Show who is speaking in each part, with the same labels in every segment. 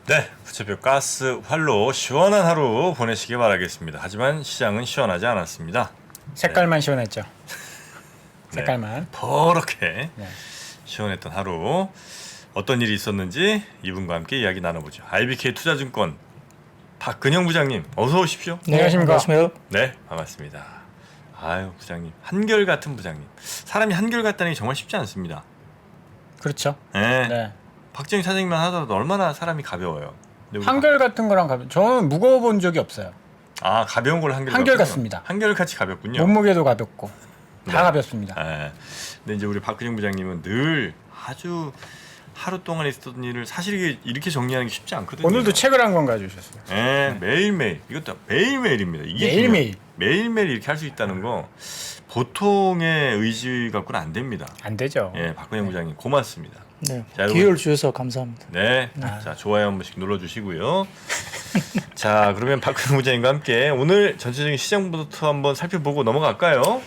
Speaker 1: 네, 부채표 가스 활로 시원한 하루 보내시기 바라겠습니다. 하지만 시장은 시원하지 않았습니다.
Speaker 2: 색깔만 시원했죠.
Speaker 1: 네,
Speaker 2: 색깔만.
Speaker 1: 버렇게
Speaker 2: 네.
Speaker 1: 시원했던 하루. 어떤 일이 있었는지 이분과 함께 이야기 나눠보죠. IBK 투자증권 박근영 부장님 어서 오십시오.
Speaker 2: 네, 안녕하십니까.
Speaker 3: 안녕하십니까.
Speaker 1: 네, 반갑습니다. 아유, 부장님 한결같은 부장님. 사람이 한결같다는 게 정말 쉽지 않습니다.
Speaker 2: 그렇죠.
Speaker 1: 네.
Speaker 2: 네.
Speaker 1: 박정희 사장님만 하더라도 얼마나 사람이 가벼워요. 근데 우리
Speaker 2: 한결 같은 거랑 저는 무거워 본 적이 없어요.
Speaker 1: 가벼운 걸로 한결
Speaker 2: 한결같습니다.
Speaker 1: 한결같이 가볍군요.
Speaker 2: 몸무게도 가볍고 다
Speaker 1: 네.
Speaker 2: 가볍습니다.
Speaker 1: 네. 근데 이제 우리 박근영 부장님은 늘 아주 하루 동안 있었던 일을 사실 이렇게 정리하는 게 쉽지 않거든요.
Speaker 2: 오늘도 책을 한 권 가져오셨어요.
Speaker 1: 네, 매일매일 이것도 매일매일입니다. 이게
Speaker 2: 매일매일.
Speaker 1: 매일매일 이렇게 할 수 있다는 거 보통의 의지 갖고는 안 됩니다.
Speaker 2: 안 되죠.
Speaker 1: 예, 박근영 부장님 고맙습니다.
Speaker 3: 네,
Speaker 1: 자, 여러분.
Speaker 3: 기회를 주셔서 감사합니다.
Speaker 1: 네, 자 좋아요 한 번씩 눌러주시고요. 자, 그러면 박근영 부장님과 함께 오늘 전체적인 시장부터 한번 살펴보고 넘어갈까요?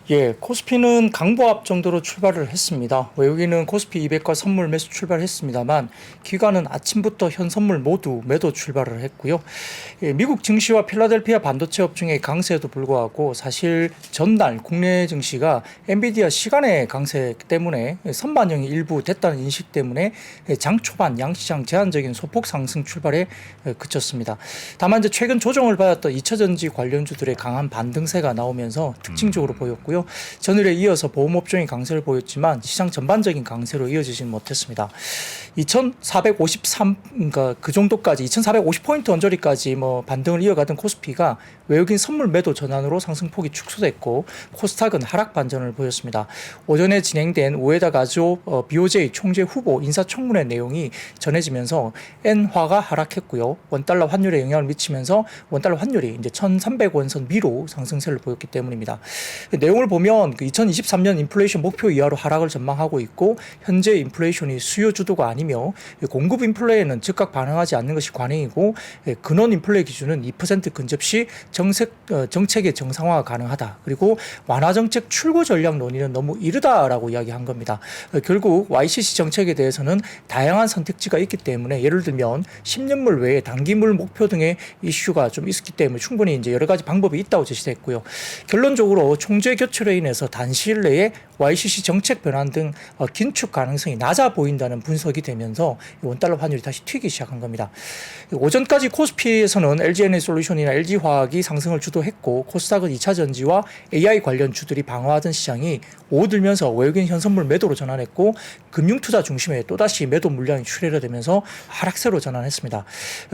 Speaker 3: 예, 코스피는 강보합 정도로 출발을 했습니다. 외국인은 코스피 200과 선물 매수 출발했습니다만 기관은 아침부터 현 선물 모두 매도 출발을 했고요. 예, 미국 증시와 필라델피아 반도체 업종의 강세에도 불구하고 사실 전날 국내 증시가 엔비디아 시간의 강세 때문에 선반영이 일부 됐다는 인식 때문에 장 초반 양시장 제한적인 소폭 상승 출발에 그쳤습니다. 다만 이제 최근 조정을 받았던 2차전지 관련주들의 강한 반등세가 나오면서 특징적으로 보였고요. 전일에 이어서 보험업종이 강세를 보였지만 시장 전반적인 강세로 이어지지는 못했습니다. 2,453, 그러니까 그 정도까지 2,450포인트 언저리까지 반등을 이어가던 코스피가 외국인 선물 매도 전환으로 상승폭이 축소됐고 코스닥은 하락 반전을 보였습니다. 오전에 진행된 우에다 가조 BOJ 총재 후보 인사청문회 내용이 전해지면서 엔화가 하락했고요. 원달러 환율에 영향을 미치면서 원달러 환율이 이제 1,300원 선 미로 상승세를 보였기 때문입니다. 내용을 보면 2023년 인플레이션 목표 이하로 하락을 전망하고 있고 현재 인플레이션이 수요 주도가 아니며 공급 인플레에는 즉각 반응하지 않는 것이 관행이고 근원 인플레 기준은 2% 근접 시 정책의 정상화가 가능하다. 그리고 완화 정책 출구 전략 논의는 너무 이르다라고 이야기한 겁니다. 결국 YCC 정책에 대해서는 다양한 선택지가 있기 때문에 예를 들면 10년물 외에 단기물 목표 등의 이슈가 좀 있었기 때문에 충분히 이제 여러 가지 방법이 있다고 제시됐고요. 결론적으로 총재 교체로 인해서 단시일 내에 YCC 정책 변환 등 긴축 가능성이 낮아 보인다는 분석이 되면서 원달러 환율이 다시 튀기 시작한 겁니다. 오전까지 코스피에서는 LG에너지솔루션이나 LG화학이 상승을 주도했고 코스닥은 2차 전지와 AI 관련 주들이 방어하던 시장이 오후 들면서 외국인 현선물 매도로 전환했고 금융투자 중심의 또다시 매도 물량이 출혈되면서 하락세로 전환했습니다.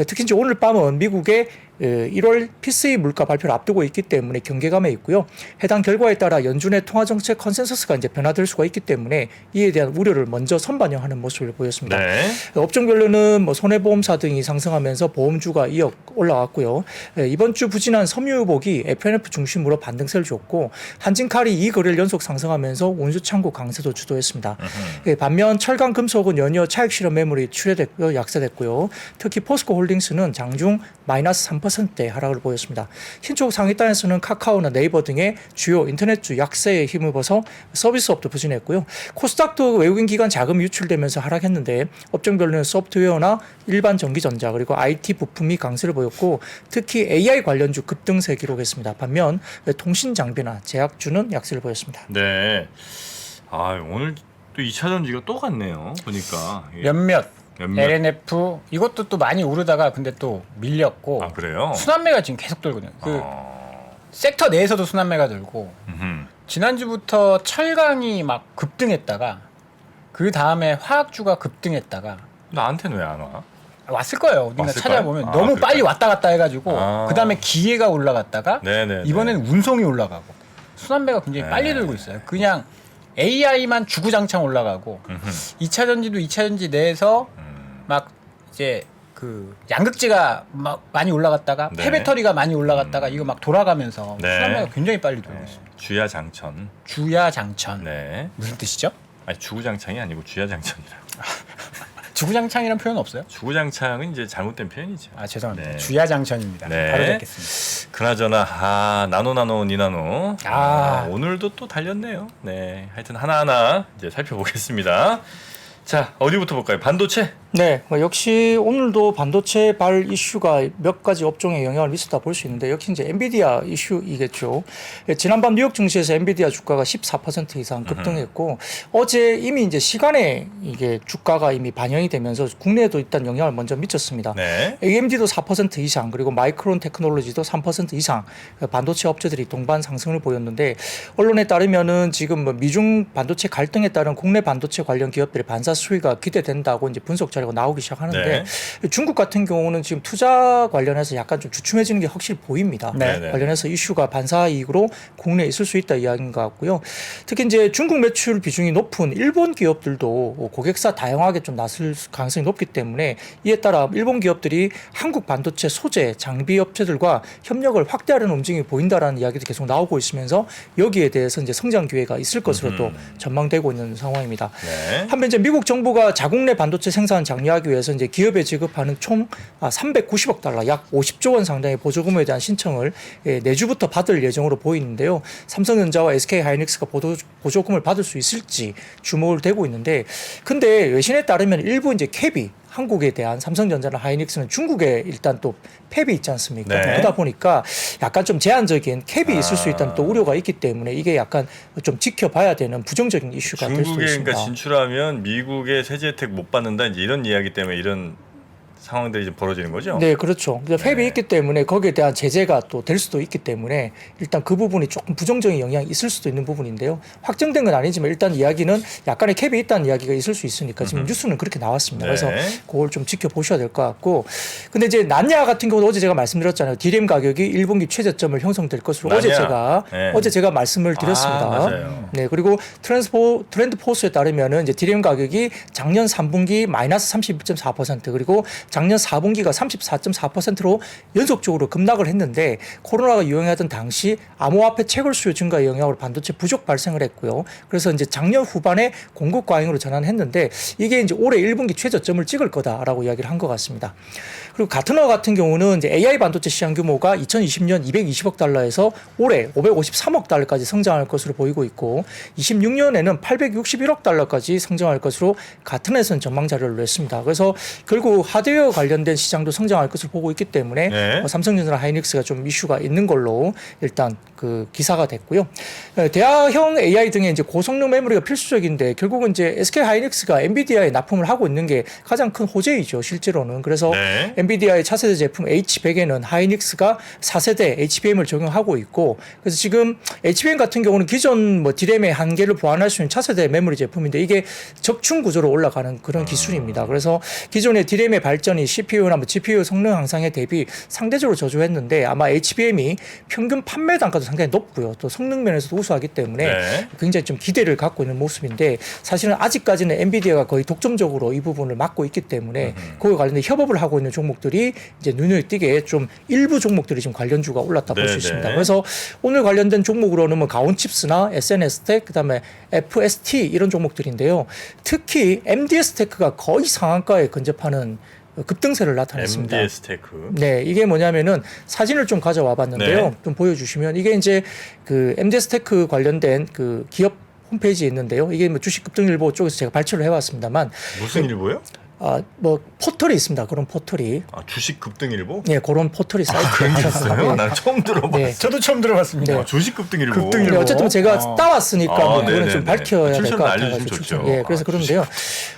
Speaker 3: 특히 이제 오늘 밤은 미국의 1월 PCE 물가 발표를 앞두고 있기 때문에 경계감에 있고요. 해당 결과에 따라 연준의 통화정책 컨센서스가 이제 변화될 수가 있기 때문에 이에 대한 우려를 먼저 선반영하는 모습을 보였습니다.
Speaker 1: 네.
Speaker 3: 업종별로는 손해보험사 등이 상승하면서 보험주가 이어 올라왔고요. 이번 주 부진한 섬유유복이 FNF 중심으로 반등세를 줬고 한진칼이 이 거래일 연속 상승하면서 원주창고 강세도 주도했습니다. 반면 철강 금속은 연이어 차익 실현 매물이 출회됐고 약세됐고요. 특히 포스코홀딩스는 장중 마이너스 3%대 하락을 보였습니다. 흰쪽 상위단에서는 카카오나 네이버 등의 주요 인터넷주 약세에 힘입어서 서비스업도 부진했고요. 코스닥도 외국인 기관 자금이 유출되면서 하락했는데 업종별로는 소프트웨어나 일반 전기전자 그리고 IT 부품이 강세를 보였고 특히 AI 관련주 급등세 기록했습니다. 반면 통신 장비나 제약주는 약세를 보였습니다.
Speaker 1: 네. 오늘 또 2차 전지가 또 갔네요. 보니까.
Speaker 2: 몇몇
Speaker 1: 몇몇.
Speaker 2: LNF 이것도 또 많이 오르다가 근데 또 밀렸고
Speaker 1: 그래요?
Speaker 2: 순환매가 지금 계속 돌거든요. 섹터 내에서도 순환매가 돌고 지난주부터 철강이 막 급등했다가 그 다음에 화학주가 급등했다가
Speaker 1: 나한테는 왜 안 와?
Speaker 2: 왔을 거예요. 우리가
Speaker 1: 왔을까요?
Speaker 2: 찾아보면 너무
Speaker 1: 그럴까요?
Speaker 2: 빨리 왔다 갔다 해가지고 그 다음에 기회가 올라갔다가
Speaker 1: 네네.
Speaker 2: 이번에는 운송이 올라가고 순환매가 굉장히 빨리 들고 있어요. 그냥 AI만 주구장창 올라가고 2차 전지도 2차 전지 내에서 막 이제 그 양극재가 막 많이 올라갔다가
Speaker 1: 네.
Speaker 2: 폐배터리가 많이 올라갔다가 이거 막 돌아가면서
Speaker 1: 네.
Speaker 2: 순환매가 굉장히 빨리 돌고 있어요.
Speaker 1: 주야장천.
Speaker 2: 주야장천.
Speaker 1: 네.
Speaker 2: 무슨 뜻이죠?
Speaker 1: 아니 주구장창이 아니고 주야장천이라.
Speaker 2: 주구장창이란 표현 없어요?
Speaker 1: 주구장창은 이제 잘못된 표현이죠.
Speaker 2: 죄송합니다.
Speaker 1: 네.
Speaker 2: 주야장천입니다.
Speaker 1: 네.
Speaker 2: 바로 잡겠습니다.
Speaker 1: 그나저나 나노 니나노 오늘도 또 달렸네요. 네, 하여튼 하나하나 이제 살펴보겠습니다. 자, 어디부터 볼까요? 반도체.
Speaker 3: 네, 역시 오늘도 반도체 발 이슈가 몇 가지 업종에 영향을 미쳤다 볼 수 있는데 역시 이제 엔비디아 이슈이겠죠. 지난밤 뉴욕 증시에서 엔비디아 주가가 14% 이상 급등했고 어제 이미 이제 시간에 이게 주가가 이미 반영이 되면서 국내에도 일단 영향을 먼저 미쳤습니다.
Speaker 1: 네.
Speaker 3: AMD도 4% 이상 그리고 마이크론 테크놀로지도 3% 이상 반도체 업체들이 동반 상승을 보였는데 언론에 따르면은 지금 뭐 미중 반도체 갈등에 따른 국내 반도체 관련 기업들의 반사 수위가 기대된다고 이제 분석 자료가 나오기 시작하는데 중국 같은 경우는 지금 투자 관련해서 약간 좀 주춤해지는 게 확실히 보입니다.
Speaker 1: 네.
Speaker 3: 관련해서 이슈가 반사 이익으로 국내에 있을 수 있다 이야기인 것 같고요. 특히 이제 중국 매출 비중이 높은 일본 기업들도 고객사 다양하게 좀 나설 가능성이 높기 때문에 이에 따라 일본 기업들이 한국 반도체 소재 장비 업체들과 협력을 확대하려는 움직임이 보인다라는 이야기도 계속 나오고 있으면서 여기에 대해서 이제 성장 기회가 있을 것으로 또 전망되고 있는 상황입니다.
Speaker 1: 네.
Speaker 3: 한편 이제 미국 정부가 자국 내 반도체 생산 장려하기 위해서 이제 기업에 지급하는 총 390억 달러, 약 50조 원 상당의 보조금에 대한 신청을 내주부터 받을 예정으로 보이는데요. 삼성전자와 SK하이닉스가 보조금을 받을 수 있을지 주목을 되고 있는데, 근데 외신에 따르면 일부 이제 캡이 한국에 대한 삼성전자나 하이닉스는 중국에 일단 또 팹이 있지 않습니까?
Speaker 1: 네.
Speaker 3: 그러다 보니까 약간 좀 제한적인 캡이 있을 수 있다는 또 우려가 있기 때문에 이게 약간 좀 지켜봐야 되는 부정적인 이슈가 될 수도
Speaker 1: 중국에
Speaker 3: 있습니다.
Speaker 1: 그러니까 진출하면 미국의 세제 혜택 못 받는다 이제 이런 이야기 때문에 이런 상황들이 좀 벌어지는 거죠.
Speaker 3: 네, 그렇죠. 그러니까 팹이 있기 때문에 거기에 대한 제재가 또 될 수도 있기 때문에 일단 그 부분이 조금 부정적인 영향이 있을 수도 있는 부분인데요. 확정된 건 아니지만 일단 이야기는 약간의 캡이 있다는 이야기가 있을 수 있으니까 지금 뉴스는 그렇게 나왔습니다. 그래서 그걸 좀 지켜보셔야 될 것 같고, 근데 이제 난야 같은 경우는 어제 제가 말씀드렸잖아요. DRAM 가격이 1분기 최저점을 형성될 것으로
Speaker 1: 난야.
Speaker 3: 어제 제가 말씀을 드렸습니다.
Speaker 1: 맞아요.
Speaker 3: 네, 그리고 트렌드 포스에 따르면은 이제 DRAM 가격이 작년 3분기 마이너스 32.4% 그리고 작년 4분기가 34.4%로 연속적으로 급락을 했는데 코로나가 유행하던 당시 암호화폐 채굴 수요 증가의 영향으로 반도체 부족 발생을 했고요. 그래서 이제 작년 후반에 공급 과잉으로 전환했는데 이게 이제 올해 1분기 최저점을 찍을 거다라고 이야기를 한 것 같습니다. 그리고 가트너 같은 경우는 이제 AI 반도체 시장 규모가 2020년 220억 달러에서 올해 553억 달러까지 성장할 것으로 보이고 있고 26년에는 861억 달러까지 성장할 것으로 가트너에서는 전망 자료를 냈습니다. 그래서 결국 하드웨어 관련된 시장도 성장할 것을 보고 있기 때문에 삼성전자나 하이닉스가 좀 이슈가 있는 걸로 일단 그 기사가 됐고요. 대화형 AI 등의 이제 고성능 메모리가 필수적인데 결국은 이제 SK 하이닉스가 엔비디아에 납품을 하고 있는 게 가장 큰 호재이죠, 실제로는. 그래서 엔비디아의 차세대 제품 H100에는 하이닉스가 4세대 HBM을 적용하고 있고, 그래서 지금 HBM 같은 경우는 기존 뭐 DRAM의 한계를 보완할 수 있는 차세대 메모리 제품인데 이게 적충 구조로 올라가는 그런 기술입니다. 그래서 기존의 DRAM의 발전이 CPU나 뭐 GPU 성능 향상에 대비 상대적으로 저조했는데 아마 HBM이 평균 판매 단가도 상당히 높고요. 또 성능 면에서도 우수하기 때문에 굉장히 좀 기대를 갖고 있는 모습인데 사실은 아직까지는 엔비디아가 거의 독점적으로 이 부분을 맡고 있기 때문에 그에 관련된 협업을 하고 있는 종목들이 이제 눈에 띄게 좀 일부 종목들이 지금 관련주가 올랐다 볼 수 있습니다. 그래서 오늘 관련된 종목으로는 뭐 가온칩스나 SNS텍 그다음에 FST 이런 종목들인데요. 특히 MDS테크가 거의 상한가에 근접하는 급등세를 나타냈습니다.
Speaker 1: MDS테크.
Speaker 3: 네, 이게 뭐냐면은 사진을 좀 가져와 봤는데요. 좀 보여주시면 이게 이제 그 MDS테크 관련된 그 기업 홈페이지에 있는데요. 이게 뭐 주식 급등일보 쪽에서 제가 발췌를 해왔습니다만
Speaker 1: 무슨 일보요?
Speaker 3: 뭐 포털이 있습니다. 그런 포털이.
Speaker 1: 주식 급등일보?
Speaker 3: 네, 그런 포털이 사이트가
Speaker 1: 그런 게 있어요? 난 처음 들어봤어.
Speaker 3: 네.
Speaker 2: 저도 처음 들어봤습니다.
Speaker 1: 주식 급등일보.
Speaker 3: 네, 어쨌든 제가 따왔으니까 뭐 그거는
Speaker 1: 네네네.
Speaker 3: 좀 밝혀야 될 것
Speaker 1: 알려주시면
Speaker 3: 같아가지고
Speaker 1: 좋죠.
Speaker 3: 예, 그래서 그런데요.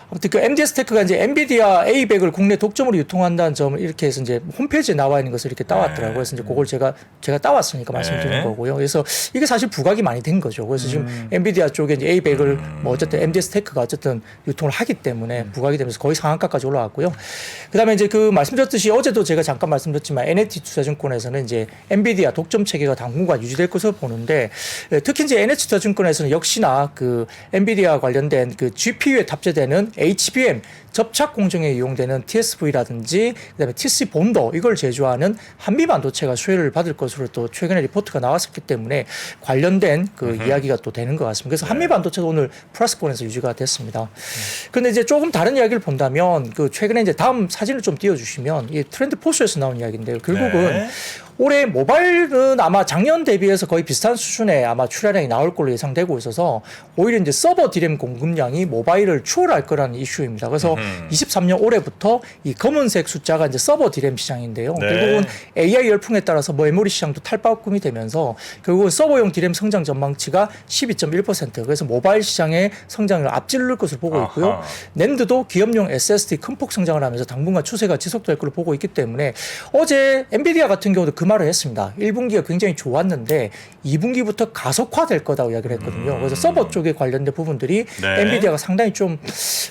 Speaker 3: 아무튼 그 MDS테크가 이제 엔비디아 A100을 국내 독점으로 유통한다는 점을 이렇게 해서 이제 홈페이지에 나와 있는 것을 이렇게 따왔더라고요. 그래서 이제 그걸 제가 따왔으니까 말씀드리는 거고요. 그래서 이게 사실 부각이 많이 된 거죠. 그래서 지금 엔비디아 쪽에 이제 A100을 뭐 어쨌든 MDS테크가 어쨌든 유통을 하기 때문에 부각이 되면서 거의 상한가까지 올라왔고요. 그다음에 이제 그 말씀드렸듯이 어제도 제가 잠깐 말씀드렸지만 NH 투자증권에서는 이제 엔비디아 독점 체계가 당분간 유지될 것으로 보는데 특히 이제 NH 투자증권에서는 역시나 그 엔비디아 관련된 그 GPU에 탑재되는 HBM 접착 공정에 이용되는 TSV라든지 그다음에 TC 본더 이걸 제조하는 한미 반도체가 수혜를 받을 것으로 또 최근에 리포트가 나왔었기 때문에 관련된 그 이야기가 또 되는 것 같습니다. 그래서 한미 반도체도 오늘 플러스권에서 유지가 됐습니다. 그런데 이제 조금 다른 이야기를 본다면 그 최근에 이제 다음 사진을 좀 띄워주시면 이 트렌드 포스에서 나온 이야기인데요. 결국은 올해 모바일은 아마 작년 대비해서 거의 비슷한 수준의 아마 출하량이 나올 걸로 예상되고 있어서 오히려 이제 서버 디램 공급량이 모바일을 추월할 거라는 이슈입니다. 그래서 23년 올해부터 이 검은색 숫자가 이제 서버 디램 시장인데요.
Speaker 1: 네.
Speaker 3: 결국은 AI 열풍에 따라서 뭐 메모리 시장도 탈바꿈이 되면서 결국은 서버용 디램 성장 전망치가 12.1%. 그래서 모바일 시장의 성장을 앞지를 것으로 보고 있고요.
Speaker 1: 아하.
Speaker 3: 낸드도 기업용 SSD 큰 폭 성장을 하면서 당분간 추세가 지속될 걸로 보고 있기 때문에 어제 엔비디아 같은 경우도 그 말을 했습니다. 1분기가 굉장히 좋았는데 2분기부터 가속화될 거다고 이야기를 했거든요. 그래서 서버 쪽에 관련된 부분들이
Speaker 1: 네.
Speaker 3: 엔비디아가 상당히 좀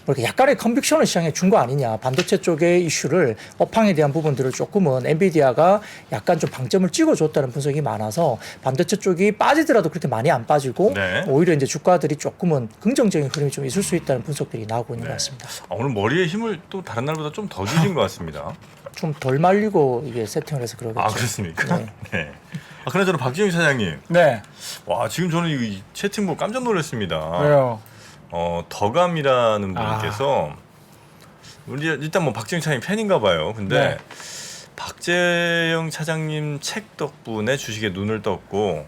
Speaker 3: 뭐랄까 약간의 컨빅션을 시장에 준 거 아니냐. 반도체 쪽의 이슈를 업황에 대한 부분들을 조금은 엔비디아가 약간 좀 방점을 찍어줬다는 분석이 많아서 반도체 쪽이 빠지더라도 그렇게 많이 안 빠지고
Speaker 1: 네.
Speaker 3: 오히려 이제 주가들이 조금은 긍정적인 흐름이 좀 있을 수 있다는 분석들이 나오고 있는 것 같습니다.
Speaker 1: 오늘 머리에 힘을 또 다른 날보다 좀 더 주신 것 같습니다.
Speaker 3: 좀 덜 말리고 이게 세팅을 해서 그러겠죠.
Speaker 1: 아 그렇습니까?
Speaker 3: 네.
Speaker 1: 네. 아 그나저나 박지영 사장님,
Speaker 2: 네.
Speaker 1: 와 지금 저는 이 채팅 보고 깜짝 놀랐습니다.
Speaker 2: 왜요?
Speaker 1: 더감이라는 분께서 우리 일단 뭐 박지영 차장님 팬인가 봐요. 근데
Speaker 2: 네.
Speaker 1: 박재영 차장님 책 덕분에 주식에 눈을 떴고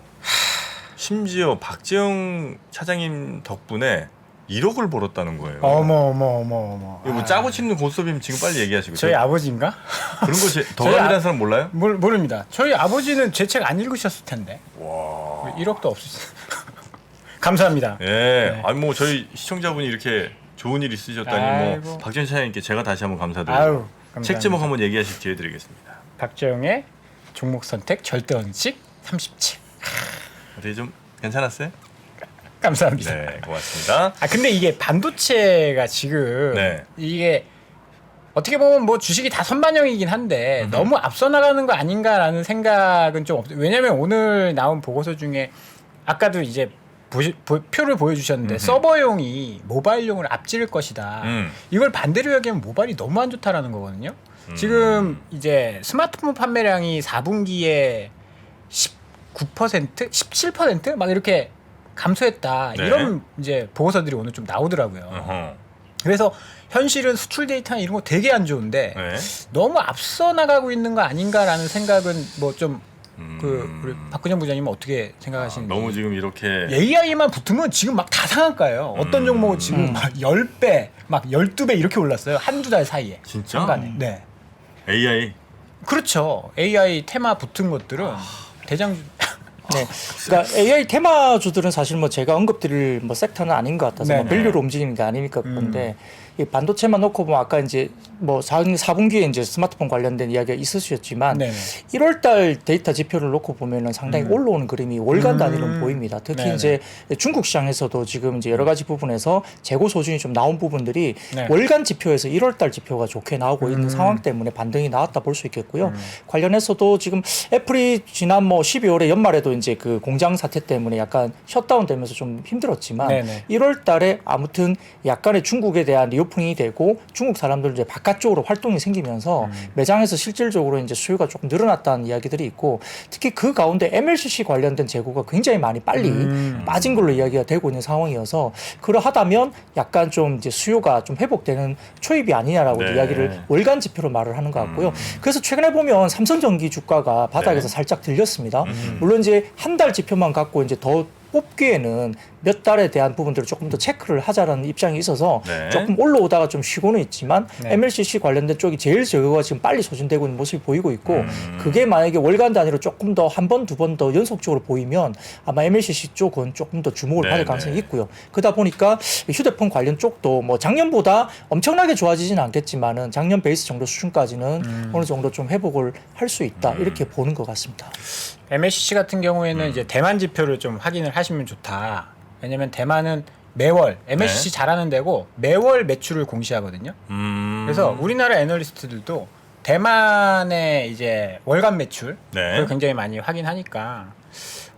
Speaker 1: 심지어 박재영 차장님 덕분에 1억을 벌었다는 거예요.
Speaker 2: 어머.
Speaker 1: 이거 뭐 짜고 치는 고스톱이면 지금 빨리 얘기하시고.
Speaker 2: 저희 아버지인가?
Speaker 1: 그런 거 더감이라는 사람 몰라요?
Speaker 2: 모릅니다. 저희 아버지는 제 책 안 읽으셨을 텐데.
Speaker 1: 와.
Speaker 2: 1억도 없으셨어요. 감사합니다.
Speaker 1: 예.
Speaker 2: 네.
Speaker 1: 아니 뭐 저희 시청자분이 이렇게 좋은 일 있으셨다니
Speaker 2: 아이고.
Speaker 1: 뭐 박재영 차장님께 제가 다시 한번 감사드리고
Speaker 2: 아유, 감사합니다.
Speaker 1: 책 제목 한번 얘기하실 기회 드리겠습니다.
Speaker 2: 박재영의 종목 선택 절대 원칙 37.
Speaker 1: 어떻게 좀 괜찮았어요?
Speaker 2: 감사합니다.
Speaker 1: 네, 고맙습니다.
Speaker 2: 아 근데 이게 반도체가 지금
Speaker 1: 네.
Speaker 2: 이게 어떻게 보면 뭐 주식이 다 선반영이긴 한데 너무 앞서 나가는 거 아닌가라는 생각은 좀 없어요. 왜냐면 오늘 나온 보고서 중에 아까도 이제 표를 보여주셨는데 서버용이 모바일용을 앞지를 것이다. 이걸 반대로 이야기하면 모바일이 너무 안 좋다라는 거거든요. 지금 이제 스마트폰 판매량이 4분기에 19%, 17%막 이렇게 감소했다.
Speaker 1: 네.
Speaker 2: 이런 이제 보고서들이 오늘 좀 나오더라고요.
Speaker 1: 어허.
Speaker 2: 그래서 현실은 수출 데이터나 이런 거 되게 안 좋은데
Speaker 1: 네.
Speaker 2: 너무 앞서 나가고 있는 거 아닌가라는 생각은 뭐 좀 우리 박근영 부장님은 어떻게 생각하시는지.
Speaker 1: 너무 지금 이렇게
Speaker 2: AI만 붙으면 지금 막 다 상한가요. 어떤 종목은 지금 막 10배, 막 12배 이렇게 올랐어요. 한두 달 사이에.
Speaker 1: 진짜?
Speaker 2: 한간에. 네.
Speaker 1: AI
Speaker 2: 그렇죠. AI 테마 붙은 것들은 대장주.
Speaker 3: 네. 그러니까 AI 테마주들은 사실 뭐 제가 언급드릴 뭐 섹터는 아닌 것 같아서 뭐
Speaker 2: 네네.
Speaker 3: 밸류로 움직이는 게 아니니까 그런데 이 반도체만 놓고 보면 아까 이제 뭐 4분기에 이제 스마트폰 관련된 이야기가 있으셨지만
Speaker 2: 네네.
Speaker 3: 1월달 데이터 지표를 놓고 보면은 상당히 올라오는 그림이 월간 단위로 보입니다. 특히
Speaker 2: 네네.
Speaker 3: 이제 중국 시장에서도 지금 이제 여러 가지 부분에서 재고 소진이 좀 나온 부분들이
Speaker 2: 네.
Speaker 3: 월간 지표에서 1월달 지표가 좋게 나오고 있는 상황 때문에 반등이 나왔다 볼 수 있겠고요. 관련해서도 지금 애플이 지난 뭐 12월에 연말에도 이제 그 공장 사태 때문에 약간 셧다운 되면서 좀 힘들었지만
Speaker 2: 네네.
Speaker 3: 1월 달에 아무튼 약간의 중국에 대한 리오프닝이 되고 중국 사람들 이제 바깥쪽으로 활동이 생기면서 매장에서 실질적으로 이제 수요가 조금 늘어났다는 이야기들이 있고 특히 그 가운데 MLCC 관련된 재고가 굉장히 많이 빨리 빠진 걸로 이야기가 되고 있는 상황이어서 그러하다면 약간 좀 이제 수요가 좀 회복되는 초입이 아니냐라고
Speaker 1: 네.
Speaker 3: 이야기를 월간 지표로 말을 하는 것 같고요. 그래서 최근에 보면 삼성전기 주가가 바닥에서
Speaker 1: 네.
Speaker 3: 살짝 들렸습니다. 물론 이제 한 달 지표만 갖고 이제 더 뽑기에는 몇 달에 대한 부분들을 조금 더 체크를 하자라는 입장이 있어서
Speaker 1: 네.
Speaker 3: 조금 올라오다가 좀 쉬고는 있지만
Speaker 2: 네.
Speaker 3: MLCC 관련된 쪽이 제일 저거가 지금 빨리 소진되고 있는 모습이 보이고 있고 그게 만약에 월간 단위로 조금 더 한 번, 두 번 더 연속적으로 보이면 아마 MLCC 쪽은 조금 더 주목을
Speaker 1: 네,
Speaker 3: 받을 가능성이 있고요. 그러다 보니까 휴대폰 관련 쪽도 뭐 작년보다 엄청나게 좋아지지는 않겠지만은 작년 베이스 정도 수준까지는 어느 정도 좀 회복을 할 수 있다 이렇게 보는 것 같습니다.
Speaker 2: MSCC 같은 경우에는 이제 대만 지표를 좀 확인을 하시면 좋다. 왜냐면 대만은 매월 MSCC 잘하는 데고 매월 매출을 공시하거든요. 그래서 우리나라 애널리스트들도 대만의 이제 월간 매출
Speaker 1: 네.
Speaker 2: 그걸 굉장히 많이 확인하니까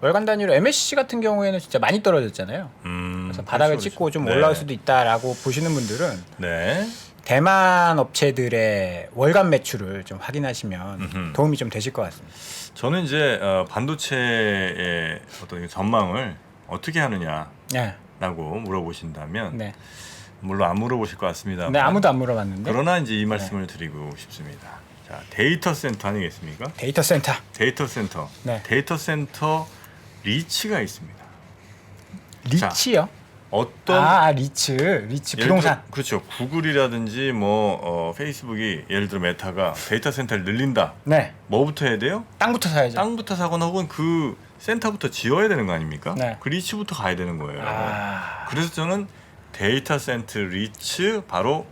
Speaker 2: 월간 단위로 MSCC 같은 경우에는 진짜 많이 떨어졌잖아요. 그래서 바닥을
Speaker 1: 그렇죠,
Speaker 2: 찍고 좀
Speaker 1: 네.
Speaker 2: 올라올 수도 있다라고 보시는 분들은
Speaker 1: 네.
Speaker 2: 대만 업체들의 월간 매출을 좀 확인하시면 도움이 좀 되실 것 같습니다.
Speaker 1: 저는 이제 반도체의 어떤 전망을 어떻게 하느냐라고
Speaker 2: 네,
Speaker 1: 물어보신다면
Speaker 2: 네,
Speaker 1: 물론 안 물어보실 것 같습니다.
Speaker 2: 네 아무도 안 물어봤는데.
Speaker 1: 그러나 이제 이 말씀을 드리고 싶습니다. 자, 데이터 센터 아니겠습니까?
Speaker 2: 데이터 센터.
Speaker 1: 데이터 센터.
Speaker 2: 네.
Speaker 1: 데이터 센터 리츠가 있습니다.
Speaker 2: 리치요?
Speaker 1: 어떤
Speaker 2: 리츠
Speaker 1: 예를
Speaker 2: 부동산.
Speaker 1: 들어, 그렇죠. 구글이라든지 뭐 페이스북이 예를 들어 메타가 데이터 센터를 늘린다.
Speaker 2: 네.
Speaker 1: 뭐부터 해야 돼요?
Speaker 2: 땅부터 사야죠.
Speaker 1: 땅부터 사거나 혹은 그 센터부터 지어야 되는 거 아닙니까?
Speaker 2: 네.
Speaker 1: 그 리츠부터 가야 되는 거예요.
Speaker 2: 아.
Speaker 1: 그래서 저는 데이터 센터 리츠 바로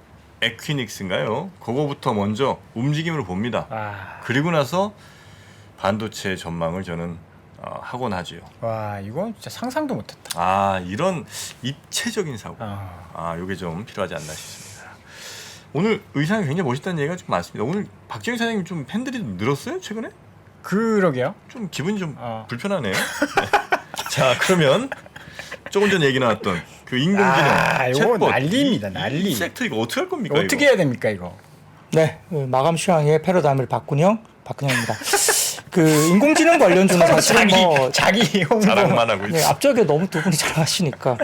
Speaker 1: 에퀴닉스인가요? 그거부터 먼저 움직임을 봅니다. 그리고 나서 반도체 전망을 저는 하곤 하지요.
Speaker 2: 와, 이건 진짜 상상도 못했다.
Speaker 1: 아, 이런 입체적인 사고.
Speaker 2: 아.
Speaker 1: 요게 좀 필요하지 않나 싶습니다. 오늘 의상이 굉장히 멋있다는 얘기가 좀 많습니다. 오늘 박정희 사장님 좀 팬들이 좀 늘었어요 최근에?
Speaker 2: 그러게요.
Speaker 1: 좀 기분이 좀 불편하네요.
Speaker 2: 아.
Speaker 1: 네. 자, 그러면 조금 전에 얘기 나왔던 그 인공지능
Speaker 2: 이거
Speaker 1: 챗봇,
Speaker 2: 난리입니다. 난리.
Speaker 1: 이 섹터 이거 어떻게 할 겁니까?
Speaker 2: 어떻게
Speaker 1: 이거?
Speaker 2: 해야 됩니까 이거?
Speaker 3: 네, 마감 시황의 패러다임을 박근영입니다. 그 인공지능 관련주는 사실은
Speaker 2: 자기 홍보.
Speaker 1: 자랑만 하고
Speaker 3: 네,
Speaker 1: 있어.
Speaker 3: 앞쪽에 너무 두 분이 잘하시니까.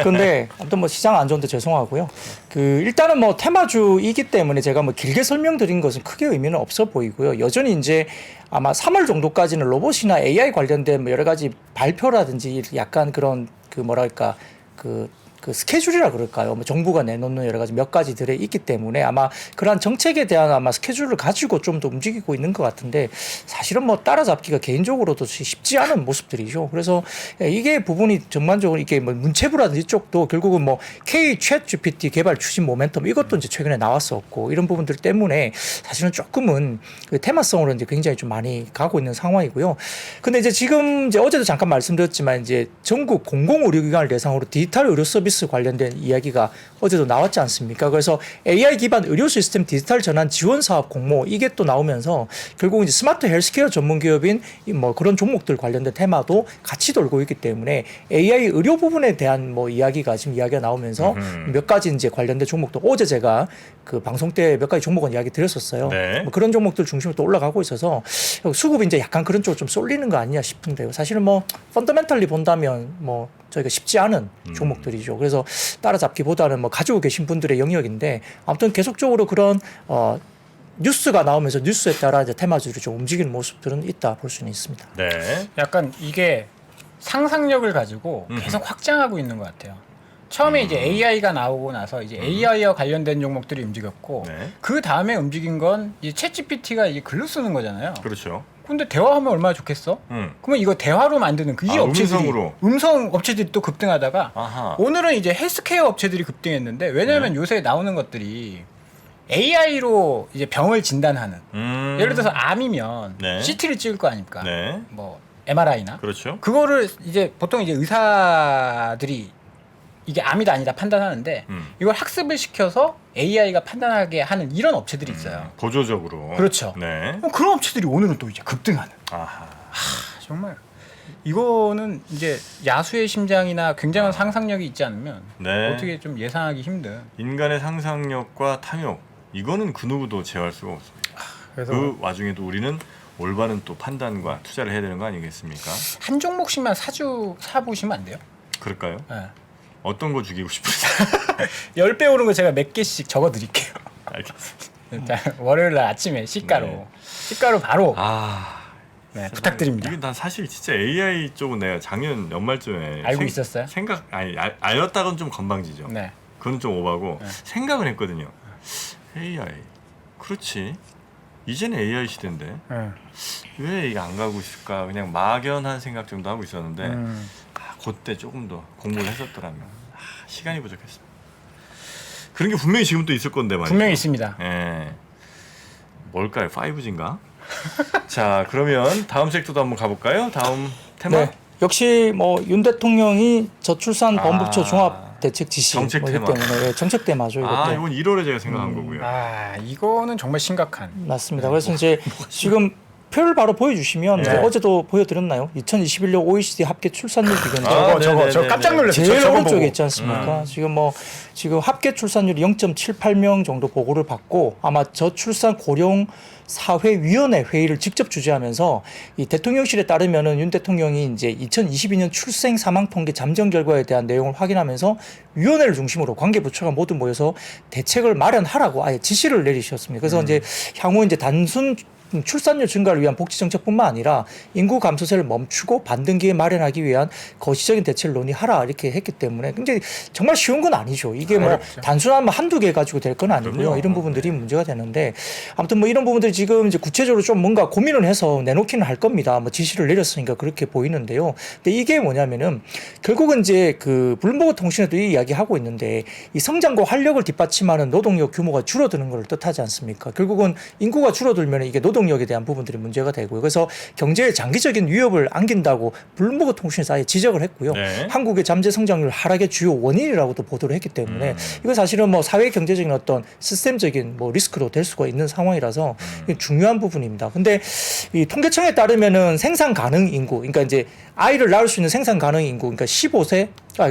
Speaker 3: 근데 아무튼 뭐 시장 안 좋은데 죄송하고요. 그 일단은 뭐 테마주이기 때문에 제가 뭐 길게 설명드린 것은 크게 의미는 없어 보이고요. 여전히 이제 아마 3월 정도까지는 로봇이나 AI 관련된 뭐 여러 가지 발표라든지 약간 그런 그 뭐랄까 그 스케줄이라 그럴까요? 뭐 정부가 내놓는 여러 가지 몇 가지들이 있기 때문에 아마 그러한 정책에 대한 아마 스케줄을 가지고 좀 더 움직이고 있는 것 같은데 사실은 뭐 따라잡기가 개인적으로도 쉽지 않은 모습들이죠. 그래서 이게 부분이 전반적으로 이게 뭐 문체부라든지 이쪽도 결국은 뭐 K 챗 GPT 개발 추진 모멘텀 이것도 이제 최근에 나왔었고 이런 부분들 때문에 사실은 조금은 그 테마성으로 이제 굉장히 좀 많이 가고 있는 상황이고요. 근데 이제 지금 이제 어제도 잠깐 말씀드렸지만 이제 전국 공공의료기관을 대상으로 디지털 의료 서비스 관련된 이야기가 어제도 나왔지 않습니까? 그래서 AI 기반 의료 시스템 디지털 전환 지원 사업 공모 이게 또 나오면서 결국 이제 스마트 헬스케어 전문 기업인 뭐 그런 종목들 관련된 테마도 같이 돌고 있기 때문에 AI 의료 부분에 대한 뭐 이야기가 지금 이야기가 나오면서 몇 가지 이제 관련된 종목도 어제 제가 그 방송 때 몇 가지 종목은 이야기 드렸었어요.
Speaker 1: 네.
Speaker 3: 뭐 그런 종목들 중심으로 또 올라가고 있어서 수급이 이제 약간 그런 쪽으로 좀 쏠리는 거 아니냐 싶은데요. 사실은 뭐 펀더멘털리 본다면 뭐 저희가 쉽지 않은 종목들이죠. 그래서 따라잡기보다는 뭐 가지고 계신 분들의 영역인데 아무튼 계속적으로 그런 뉴스가 나오면서 뉴스에 따라 이제 테마주를 좀 움직이는 모습들은 있다 볼 수는 있습니다.
Speaker 1: 네.
Speaker 2: 약간 이게 상상력을 가지고 계속 확장하고 있는 것 같아요. 처음에 이제 AI가 나오고 나서 이제 AI와 관련된 종목들이 움직였고
Speaker 1: 네.
Speaker 2: 그 다음에 움직인 건 이 챗GPT가 이제 글로 쓰는 거잖아요.
Speaker 1: 그렇죠.
Speaker 2: 근데 대화하면 얼마나 좋겠어? 그러면 이거 대화로 만드는 이 업체들이
Speaker 1: 음성으로.
Speaker 2: 음성 업체들이 또 급등하다가
Speaker 1: 아하.
Speaker 2: 오늘은 이제 헬스케어 업체들이 급등했는데 왜냐하면
Speaker 1: 네.
Speaker 2: 요새 나오는 것들이 AI로 이제 병을 진단하는 예를 들어서 암이면
Speaker 1: 네.
Speaker 2: CT를 찍을 거 아닙니까?
Speaker 1: 네.
Speaker 2: 뭐 MRI나
Speaker 1: 그렇죠.
Speaker 2: 그거를 이제 보통 이제 의사들이 이게 암이다 아니다 판단하는데 이걸 학습을 시켜서 AI가 판단하게 하는 이런 업체들이 있어요.
Speaker 1: 보조적으로.
Speaker 2: 그렇죠.
Speaker 1: 네.
Speaker 2: 그런 업체들이 오늘은 또 이제 급등하는.
Speaker 1: 아하.
Speaker 2: 정말 이거는 이제 야수의 심장이나 굉장한 상상력이 있지 않으면
Speaker 1: 네.
Speaker 2: 어떻게 좀 예상하기 힘든.
Speaker 1: 인간의 상상력과 탐욕 이거는 그 누구도 제어할 수가 없습니다.
Speaker 2: 그래서
Speaker 1: 그 와중에도 우리는 올바른 또 판단과 투자를 해야 되는 거 아니겠습니까?
Speaker 2: 한 종목씩만 사보시면 안 돼요?
Speaker 1: 그럴까요?
Speaker 2: 네.
Speaker 1: 어떤 거 죽이고 싶으세요?
Speaker 2: 10배 오른 거 제가 몇 개씩 적어드릴게요.
Speaker 1: 알겠습니다.
Speaker 2: 일단 월요일 날 아침에 시가로
Speaker 1: 네.
Speaker 2: 시가로 바로
Speaker 1: 아,
Speaker 2: 네, 부탁드립니다.
Speaker 1: 이게 난 사실 진짜 AI 쪽은 내가 작년 연말쯤에
Speaker 2: 알고 있었어요?
Speaker 1: 알렸다고는 좀 건방지죠.
Speaker 2: 네.
Speaker 1: 그건 좀 오바고
Speaker 2: 네.
Speaker 1: 생각을 했거든요. AI 그렇지. 이제는 AI 시대인데 왜 이게 안 가고 있을까? 그냥 막연한 생각 정도 하고 있었는데 그때 조금 더 공부를 했었더라면 시간이 부족했습니다. 그런 게 분명히 지금 또 있을 건데 말이죠.
Speaker 2: 분명히 있습니다.
Speaker 1: 예. 뭘까요? 5G인가? 자, 그러면 다음 섹터도 한번 가볼까요? 다음 테마.
Speaker 3: 네. 역시 뭐 윤 대통령이 저출산 범부처 종합 대책 지시
Speaker 1: 정책
Speaker 3: 뭐이기
Speaker 1: 테마.
Speaker 3: 때문에 정책 테마죠. 이것도.
Speaker 1: 이건 1월에 제가 생각한 거고요.
Speaker 2: 이거는 정말 심각한.
Speaker 3: 맞습니다. 그래서 이제 지금 표를 바로 보여주시면
Speaker 1: 네.
Speaker 3: 어제도 보여드렸나요? 2021년 OECD 합계 출산율 비교인데
Speaker 2: 저 깜짝 놀랐어요.
Speaker 3: 제일
Speaker 2: 저거
Speaker 3: 오른쪽에
Speaker 2: 보고.
Speaker 3: 있지 않습니까? 지금 합계 출산율이 0.78명 정도 보고를 받고 아마 저출산 고령 사회위원회 회의를 직접 주재하면서 이 대통령실에 따르면은 윤 대통령이 이제 2022년 출생 사망 통계 잠정 결과에 대한 내용을 확인하면서 위원회를 중심으로 관계부처가 모두 모여서 대책을 마련하라고 아예 지시를 내리셨습니다. 그래서 이제 향후 이제 단순 출산율 증가를 위한 복지 정책뿐만 아니라 인구 감소세를 멈추고 반등기에 마련하기 위한 거시적인 대책을 논의하라 이렇게 했기 때문에 굉장히 정말 쉬운 건 아니죠. 이게 뭐
Speaker 2: 어렵죠.
Speaker 3: 단순한 뭐 한두 개 가지고 될 건 아니고요.
Speaker 1: 그럼요.
Speaker 3: 이런 부분들이 문제가 되는데 아무튼 뭐 이런 부분들이 지금 이제 구체적으로 좀 뭔가 고민을 해서 내놓기는 할 겁니다. 뭐 지시를 내렸으니까 그렇게 보이는데요. 근데 이게 뭐냐면은 결국은 이제 그 블룸버그 통신에도 이 이야기하고 있는데 이 성장과 활력을 뒷받침하는 노동력 규모가 줄어드는 걸 뜻하지 않습니까? 결국은 인구가 줄어들면 이게 노동력에 대한 부분들이 문제가 되고요. 그래서 경제에 장기적인 위협을 안긴다고 블룸버그 통신에서 아예 지적을 했고요.
Speaker 1: 네.
Speaker 3: 한국의 잠재 성장률 하락의 주요 원인이라고도 보도를 했기 때문에 이건 사실은 뭐 사회 경제적인 어떤 시스템적인 뭐 리스크도 될 수가 있는 상황이라서 이게 중요한 부분입니다. 근데 이 통계청에 따르면은 생산 가능 인구, 그러니까 이제 아이를 낳을 수 있는 생산 가능 인구, 그러니까 15세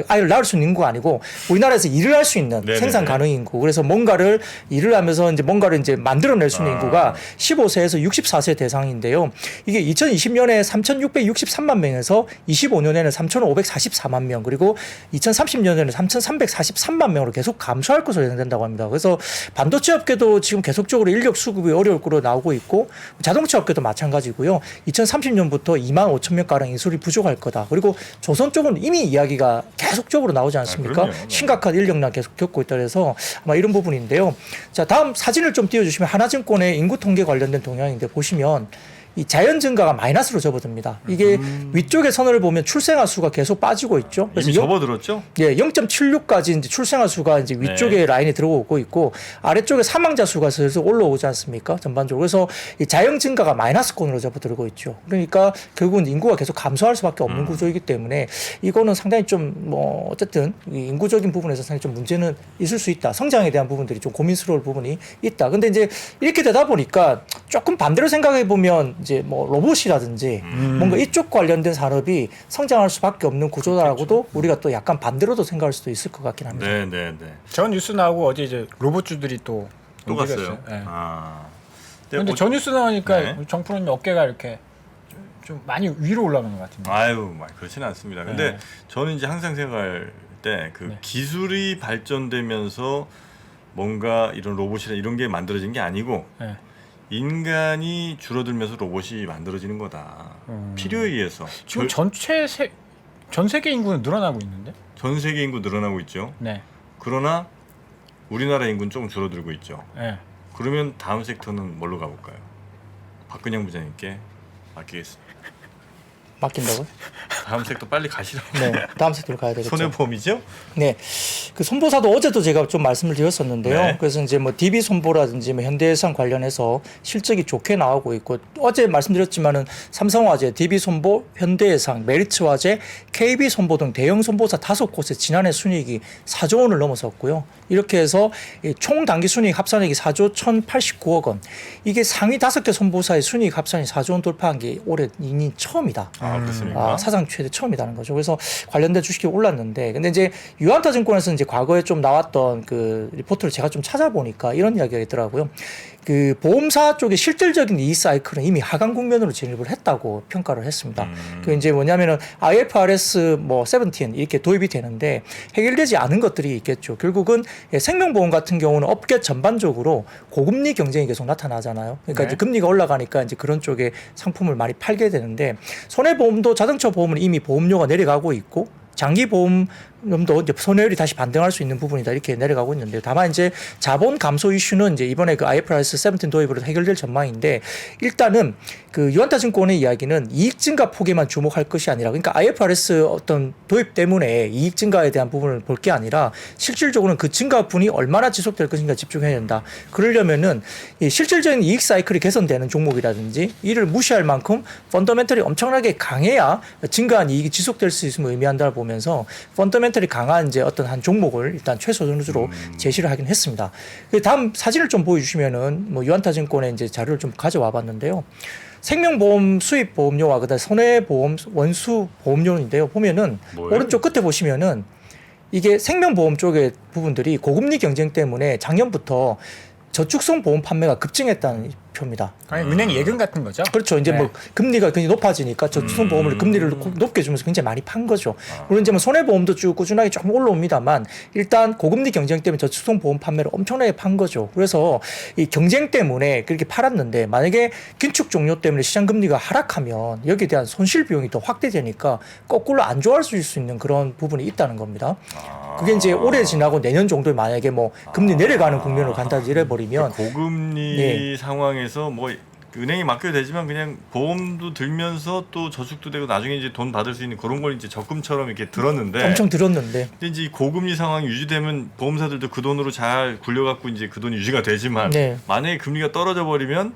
Speaker 3: 아이를 낳을 수 있는 인구가 아니고 우리나라에서 일을 할 수 있는
Speaker 1: 네네네.
Speaker 3: 생산 가능 인구. 그래서 뭔가를 일을 하면서 이제 뭔가를 이제 만들어낼 수 있는 인구가 15세에서 64세 대상인데요. 이게 2020년에 3,663만 명에서 25년에는 3,544만 명 그리고 2030년에는 3,343만 명으로 계속 감소할 것으로 예상된다고 합니다. 그래서 반도체 업계도 지금 계속적으로 인력 수급이 어려울 거로 나오고 있고 자동차 업계도 마찬가지고요. 2030년부터 2만 5천 명 가량 인술이 부족할 거다. 그리고 조선 쪽은 이미 이야기가 계속적으로 나오지 않습니까?
Speaker 1: 그럼요.
Speaker 3: 심각한 인력난 계속 겪고 있다 그래서 아마 이런 부분인데요. 자, 다음 사진을 좀 띄워주시면 하나증권의 인구 통계 관련된 동향인데 보시면 이 자연 증가가 마이너스로 접어듭니다. 이게 위쪽의 선을 보면 출생아 수가 계속 빠지고 있죠.
Speaker 1: 이미 접어들었죠?
Speaker 3: 예, 0.76까지 이제 출생아 수가 이제 위쪽에
Speaker 1: 네.
Speaker 3: 라인이 들어오고 있고 아래쪽에 사망자 수가 슬슬 올라오지 않습니까? 전반적으로. 그래서 이 자연 증가가 마이너스권으로 접어들고 있죠. 그러니까 결국은 인구가 계속 감소할 수밖에 없는 구조이기 때문에 이거는 상당히 좀 뭐 어쨌든 이 인구적인 부분에서 상당히 좀 문제는 있을 수 있다. 성장에 대한 부분들이 좀 고민스러울 부분이 있다. 근데 이제 이렇게 되다 보니까 조금 반대로 생각해 보면 이제 뭐 로봇이라든지 뭔가 이쪽 관련된 산업이 성장할 수밖에 없는 구조다라고도 우리가 또 약간 반대로도 생각할 수도 있을 것 같긴 합니다.
Speaker 1: 네, 네, 네.
Speaker 2: 전 뉴스 나오고 어제 이제 로봇주들이 또
Speaker 1: 갔어요.
Speaker 2: 네.
Speaker 1: 아.
Speaker 2: 근데 저 뉴스 나오니까
Speaker 1: 네.
Speaker 2: 정프로님 어깨가 이렇게 좀 많이 위로 올라가는 것 같은데.
Speaker 1: 아유, 그렇지는 않습니다. 근데
Speaker 2: 네.
Speaker 1: 저는 이제 항상 생각할 때 그
Speaker 2: 네.
Speaker 1: 기술이 발전되면서 뭔가 이런 로봇이나 이런 게 만들어진 게 아니고
Speaker 2: 네.
Speaker 1: 인간이 줄어들면서 로봇이 만들어지는 거다. 필요에 의해서.
Speaker 2: 지금 전 세계 인구는 늘어나고 있는데.
Speaker 1: 전 세계 인구 늘어나고 있죠.
Speaker 2: 네.
Speaker 1: 그러나 우리나라 인구는 조금 줄어들고 있죠.
Speaker 2: 네.
Speaker 1: 그러면 다음 섹터는 뭘로 가볼까요? 박근영 부장님께 맡기겠습니다.
Speaker 3: 맡긴다고요?
Speaker 1: 다음 섹터 빨리 가시라고.
Speaker 3: 네, 다음 섹터로 가야 되겠죠.
Speaker 1: 손해보험이죠?
Speaker 3: 네, 그 손보사도 어제도 제가 좀 말씀을 드렸었는데요.
Speaker 1: 네.
Speaker 3: 그래서 이제 뭐 DB 손보라든지 뭐 현대해상 관련해서 실적이 좋게 나오고 있고 어제 말씀드렸지만은 삼성화재, DB 손보, 현대해상, 메리츠화재, KB 손보 등 대형 손보사 5곳의 지난해 순이익이 4조 원을 넘어섰고요. 이렇게 해서 총 당기 순이익 합산액이 4조 1,089억 원. 이게 상위 5개 손보사의 순이익 합산이 4조 원 돌파한 게 올해 이미 처음이다.
Speaker 1: 아, 그렇습니까?
Speaker 3: 사상 최대 처음이라는 거죠. 그래서 관련된 주식이 올랐는데, 근데 이제 유한타증권에서 이제 과거에 좀 나왔던 그 리포트를 제가 좀 찾아보니까 이런 이야기가 있더라고요. 그 보험사 쪽의 실질적인 이익 사이클은 이미 하강 국면으로 진입을 했다고 평가를 했습니다. 그 이제 뭐냐면은 IFRS 뭐 17 이렇게 도입이 되는데 해결되지 않은 것들이 있겠죠. 결국은 생명보험 같은 경우는 업계 전반적으로 고금리 경쟁이 계속 나타나잖아요. 그러니까
Speaker 2: 네.
Speaker 3: 이제 금리가 올라가니까 이제 그런 쪽에 상품을 많이 팔게 되는데 손해보험도 자동차 보험은 이미 보험료가 내려가고 있고 장기 보험도 이제 손해율이 다시 반등할 수 있는 부분이다 이렇게 내려가고 있는데요. 다만 이제 자본 감소 이슈는 이제 이번에 그 IFRS 17 도입으로 해결될 전망인데 일단은 그 유한타증권의 이야기는 이익 증가 폭에만 주목할 것이 아니라 그러니까 IFRS 어떤 도입 때문에 이익 증가에 대한 부분을 볼 게 아니라 실질적으로는 그 증가분이 얼마나 지속될 것인가 집중해야 된다. 그러려면은 이 실질적인 이익 사이클이 개선되는 종목이라든지 이를 무시할 만큼 펀더멘털이 엄청나게 강해야 증가한 이익이 지속될 수 있음을 의미한다고 보면서 펀더멘털이 강한 이제 어떤 한 종목을 일단 최소 선수로 제시를 하긴 했습니다. 그 다음 사진을 좀 보여주시면은 뭐 유한타증권의 이제 자료를 좀 가져와 봤는데요. 생명보험 수입 보험료와 그다음 손해보험 원수 보험료인데요. 보면은
Speaker 1: 뭐예요?
Speaker 3: 오른쪽 끝에 보시면은 이게 생명보험 쪽의 부분들이 고금리 경쟁 때문에 작년부터 저축성 보험 판매가 급증했다는 표입니다.
Speaker 2: 아니 은행 예금 같은 거죠.
Speaker 3: 그렇죠. 이제
Speaker 2: 네.
Speaker 3: 뭐 금리가 굉장히 높아지니까 저축성 보험을 금리를 높게 주면서 굉장히 많이 판 거죠. 물론 이제 뭐 손해보험도 쭉 꾸준하게 조금 올라옵니다만 일단 고금리 경쟁 때문에 저축성 보험 판매를 엄청나게 판 거죠. 그래서 이 경쟁 때문에 그렇게 팔았는데 만약에 긴축 종료 때문에 시장 금리가 하락하면 여기에 대한 손실 비용이 더 확대되니까 거꾸로 안 좋아질 수 있는 그런 부분이 있다는 겁니다. 그게 이제 올해 지나고 내년 정도에 만약에 뭐 금리 내려가는 국면으로 간다든지 이래 버리면
Speaker 1: 고금리 상황에서 뭐 은행이 맡겨도 되지만 그냥 보험도 들면서 또 저축도 되고 나중에 이제 돈 받을 수 있는 그런 걸 이제 적금처럼 이렇게 들었는데
Speaker 3: 엄청 들었는데
Speaker 1: 근데 이제 이 고금리 상황이 유지되면 보험사들도 그 돈으로 잘 굴려갖고 이제 그 돈이 유지가 되지만
Speaker 3: 네.
Speaker 1: 만약에 금리가 떨어져 버리면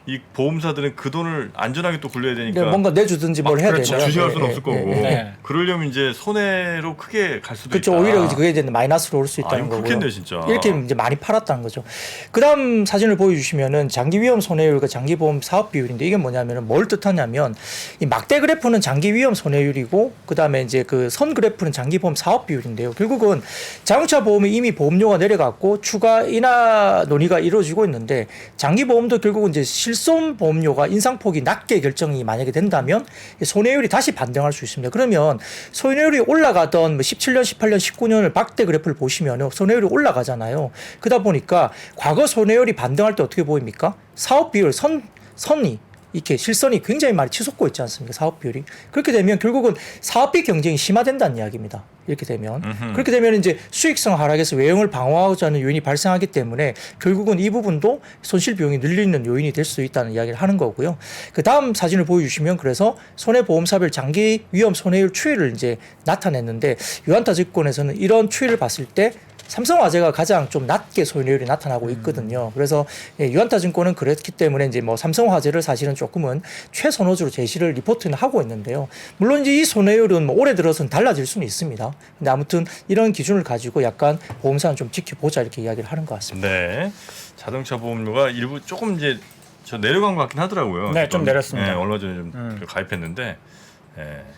Speaker 1: 이 보험사들은 그 돈을 안전하게 또 굴려야 되니까
Speaker 3: 뭔가 내주든지 뭘 해야
Speaker 1: 그렇죠.
Speaker 3: 되죠.
Speaker 1: 주식할
Speaker 3: 네,
Speaker 1: 수는
Speaker 3: 네,
Speaker 1: 없을 거고
Speaker 3: 네, 네.
Speaker 2: 네.
Speaker 1: 그러려면 이제 손해로 크게 갈 수도
Speaker 3: 그렇죠.
Speaker 1: 있다.
Speaker 3: 오히려 그게 이제 마이너스로 올 수
Speaker 1: 아,
Speaker 3: 있다는
Speaker 1: 이거
Speaker 3: 거고요.
Speaker 1: 그렇겠네 진짜.
Speaker 3: 이렇게 이제 많이 팔았다는 거죠. 그다음 사진을 보여주시면은 장기 위험 손해율과 장기 보험 사업 비율인데 이게 뭐냐면은 뭘 뜻하냐면 이 막대 그래프는 장기 위험 손해율이고 그다음에 이제 그 선 그래프는 장기 보험 사업 비율인데요. 결국은 자동차 보험이 이미 보험료가 내려갔고 추가 인하 논의가 이루어지고 있는데 장기 보험도 결국은 이제 실손 보험료가 인상폭이 낮게 결정이 만약에 된다면 손해율이 다시 반등할 수 있습니다. 그러면 손해율이 올라가던 뭐 17년, 18년, 19년을 막대 그래프를 보시면 손해율이 올라가잖아요. 그러다 보니까 과거 손해율이 반등할 때 어떻게 보입니까? 사업 비율 선이 이렇게 실선이 굉장히 많이 치솟고 있지 않습니까? 사업 비율이. 그렇게 되면 결국은 사업비 경쟁이 심화된다는 이야기입니다. 이렇게 되면. 그렇게 되면 이제 수익성 하락에서 외형을 방어하고자 하는 요인이 발생하기 때문에 결국은 이 부분도 손실 비용이 늘리는 요인이 될 수 있다는 이야기를 하는 거고요. 그 다음 사진을 보여주시면 그래서 손해보험사별 장기 위험 손해율 추이를 이제 나타냈는데 유한타증권에서는 이런 추이를 봤을 때 삼성화재가 가장 좀 낮게 손해율이 나타나고 있거든요. 그래서 유한타증권은 그렇기 때문에 이제 뭐 삼성화재를 사실은 조금은 최선호주로 제시를 리포트는 하고 있는데요. 물론 이제 이 손해율은 뭐 올해 들어서는 달라질 수는 있습니다. 근데 아무튼 이런 기준을 가지고 약간 보험사는 좀 지켜보자 이렇게 이야기를 하는 것 같습니다.
Speaker 1: 네. 자동차 보험료가 일부 조금 이제 저 내려간 것 같긴 하더라고요.
Speaker 2: 네, 좀 내렸습니다.
Speaker 1: 네, 얼마 전에 좀 가입했는데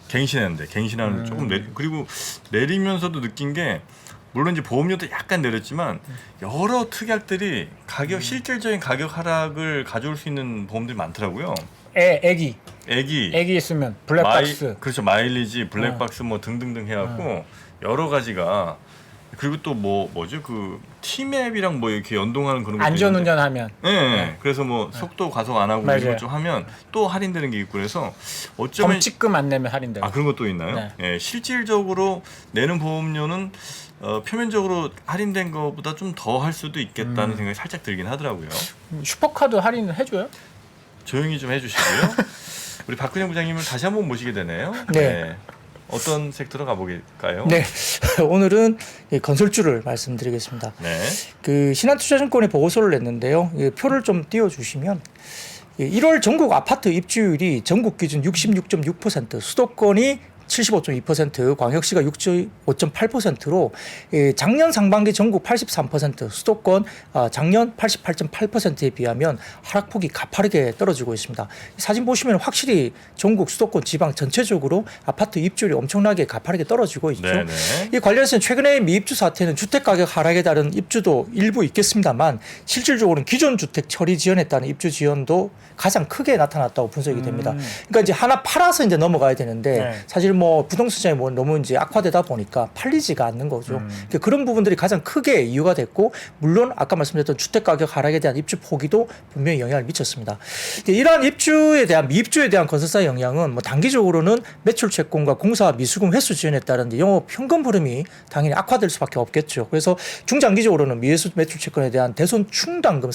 Speaker 1: 갱신하는 조금 그리고 내리면서도 느낀 게 물론 이제 보험료도 약간 내렸지만 여러 특약들이 가격 실질적인 가격 하락을 가져올 수 있는 보험들이 많더라고요.
Speaker 2: 애기
Speaker 1: 애기
Speaker 2: 있으면 블랙박스.
Speaker 1: 그렇죠. 마일리지, 블랙박스 뭐 등등등 해갖고 여러 가지가 그리고 또 뭐죠 그 T맵이랑 뭐 이렇게 연동하는 그런 것도
Speaker 2: 안전운전하면.
Speaker 1: 네. 그래서 뭐 속도 가속 안 하고
Speaker 2: 맞아요.
Speaker 1: 이런 것 좀 하면 또 할인되는 게 있고 그래서 어쩌면
Speaker 2: 범칙금 안 내면 할인되고.
Speaker 1: 아 그런 것도 있나요?
Speaker 2: 네.
Speaker 1: 예, 실질적으로 내는 보험료는 표면적으로 할인된 것보다 좀 더 할 수도 있겠다는 생각이 살짝 들긴 하더라고요.
Speaker 2: 슈퍼카도 할인을 해줘요?
Speaker 1: 조용히 좀 해주시고요. 우리 박근영 부장님을 다시 한번 모시게 되네요.
Speaker 3: 네.
Speaker 1: 어떤 섹터로 가보실까요?
Speaker 3: 네. 오늘은 건설주를 말씀드리겠습니다.
Speaker 1: 네.
Speaker 3: 그 신한투자증권의 보고서를 냈는데요. 이 표를 좀 띄워주시면 1월 전국 아파트 입주율이 전국 기준 66.6%, 수도권이 75.2%, 광역시가 65.8%로 작년 상반기 전국 83%, 수도권 작년 88.8%에 비하면 하락폭이 가파르게 떨어지고 있습니다. 사진 보시면 확실히 전국 수도권 지방 전체적으로 아파트 입주율이 엄청나게 가파르게 떨어지고 있죠.
Speaker 1: 네네.
Speaker 3: 이 관련해서 최근에 미입주 사태는 주택가격 하락에 따른 입주도 일부 있겠습니다만 실질적으로는 기존 주택 처리 지연에 따른 입주 지연도 가장 크게 나타났다고 분석이 됩니다. 그러니까 이제 하나 팔아서 이제 넘어가야 되는데
Speaker 2: 네.
Speaker 3: 사실 뭐 부동산 시장이 뭐 너무 이제 악화되다 보니까 팔리지가 않는 거죠. 그러니까 그런 부분들이 가장 크게 이유가 됐고 물론 아까 말씀드렸던 주택 가격 하락에 대한 입주 포기도 분명히 영향을 미쳤습니다. 이러한 입주에 대한 미입주에 대한 건설사의 영향은 뭐 단기적으로는 매출 채권과 공사 미수금 회수 지연에 따른 영업 현금 흐름이 당연히 악화될 수밖에 없겠죠. 그래서 중장기적으로는 미회수 매출 채권에 대한 대손 충당금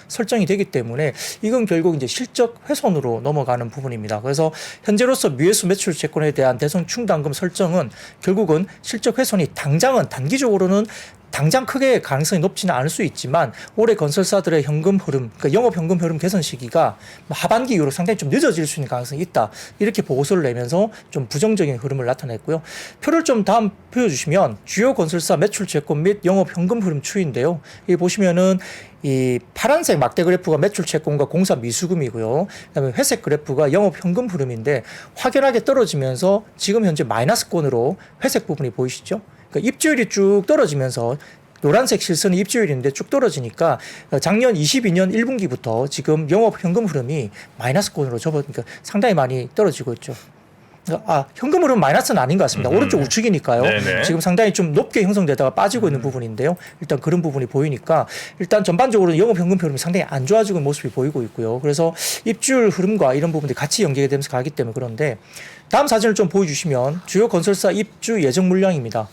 Speaker 3: 설정이 되기 때문에 이건 결국 이제 실적 훼손으로 넘어가는 부분입니다. 그래서 현재로서 미회수 매출 채권에 대한 대손 충당금 설정은 결국은 실적 훼손이 당장은 단기적으로는 당장 크게 가능성이 높지는 않을 수 있지만 올해 건설사들의 현금 흐름, 그러니까 영업 현금 흐름 개선 시기가 하반기 이후로 상당히 좀 늦어질 수 있는 가능성이 있다. 이렇게 보고서를 내면서 좀 부정적인 흐름을 나타냈고요. 표를 좀 다음 보여주시면 주요 건설사 매출 채권 및 영업 현금 흐름 추이인데요. 여기 보시면은 이 파란색 막대 그래프가 매출 채권과 공사 미수금이고요. 그다음에 회색 그래프가 영업 현금 흐름인데 확연하게 떨어지면서 지금 현재 마이너스권으로 회색 부분이 보이시죠? 그러니까 입주율이 쭉 떨어지면서 노란색 실선이 입주율인데 쭉 떨어지니까 작년 22년 1분기부터 지금 영업 현금 흐름이 마이너스권으로 접어니까 상당히 많이 떨어지고 있죠. 현금 흐름 마이너스는 아닌 것 같습니다. 오른쪽 우측이니까요.
Speaker 1: 네네.
Speaker 3: 지금 상당히 좀 높게 형성되다가 빠지고 있는 부분인데요. 일단 그런 부분이 보이니까 일단 전반적으로 영업 현금 흐름이 상당히 안 좋아지고 있는 모습이 보이고 있고요. 그래서 입주율 흐름과 이런 부분들이 같이 연계가 되면서 가기 때문에 그런데 다음 사진을 좀 보여주시면 주요 건설사 입주 예정 물량입니다.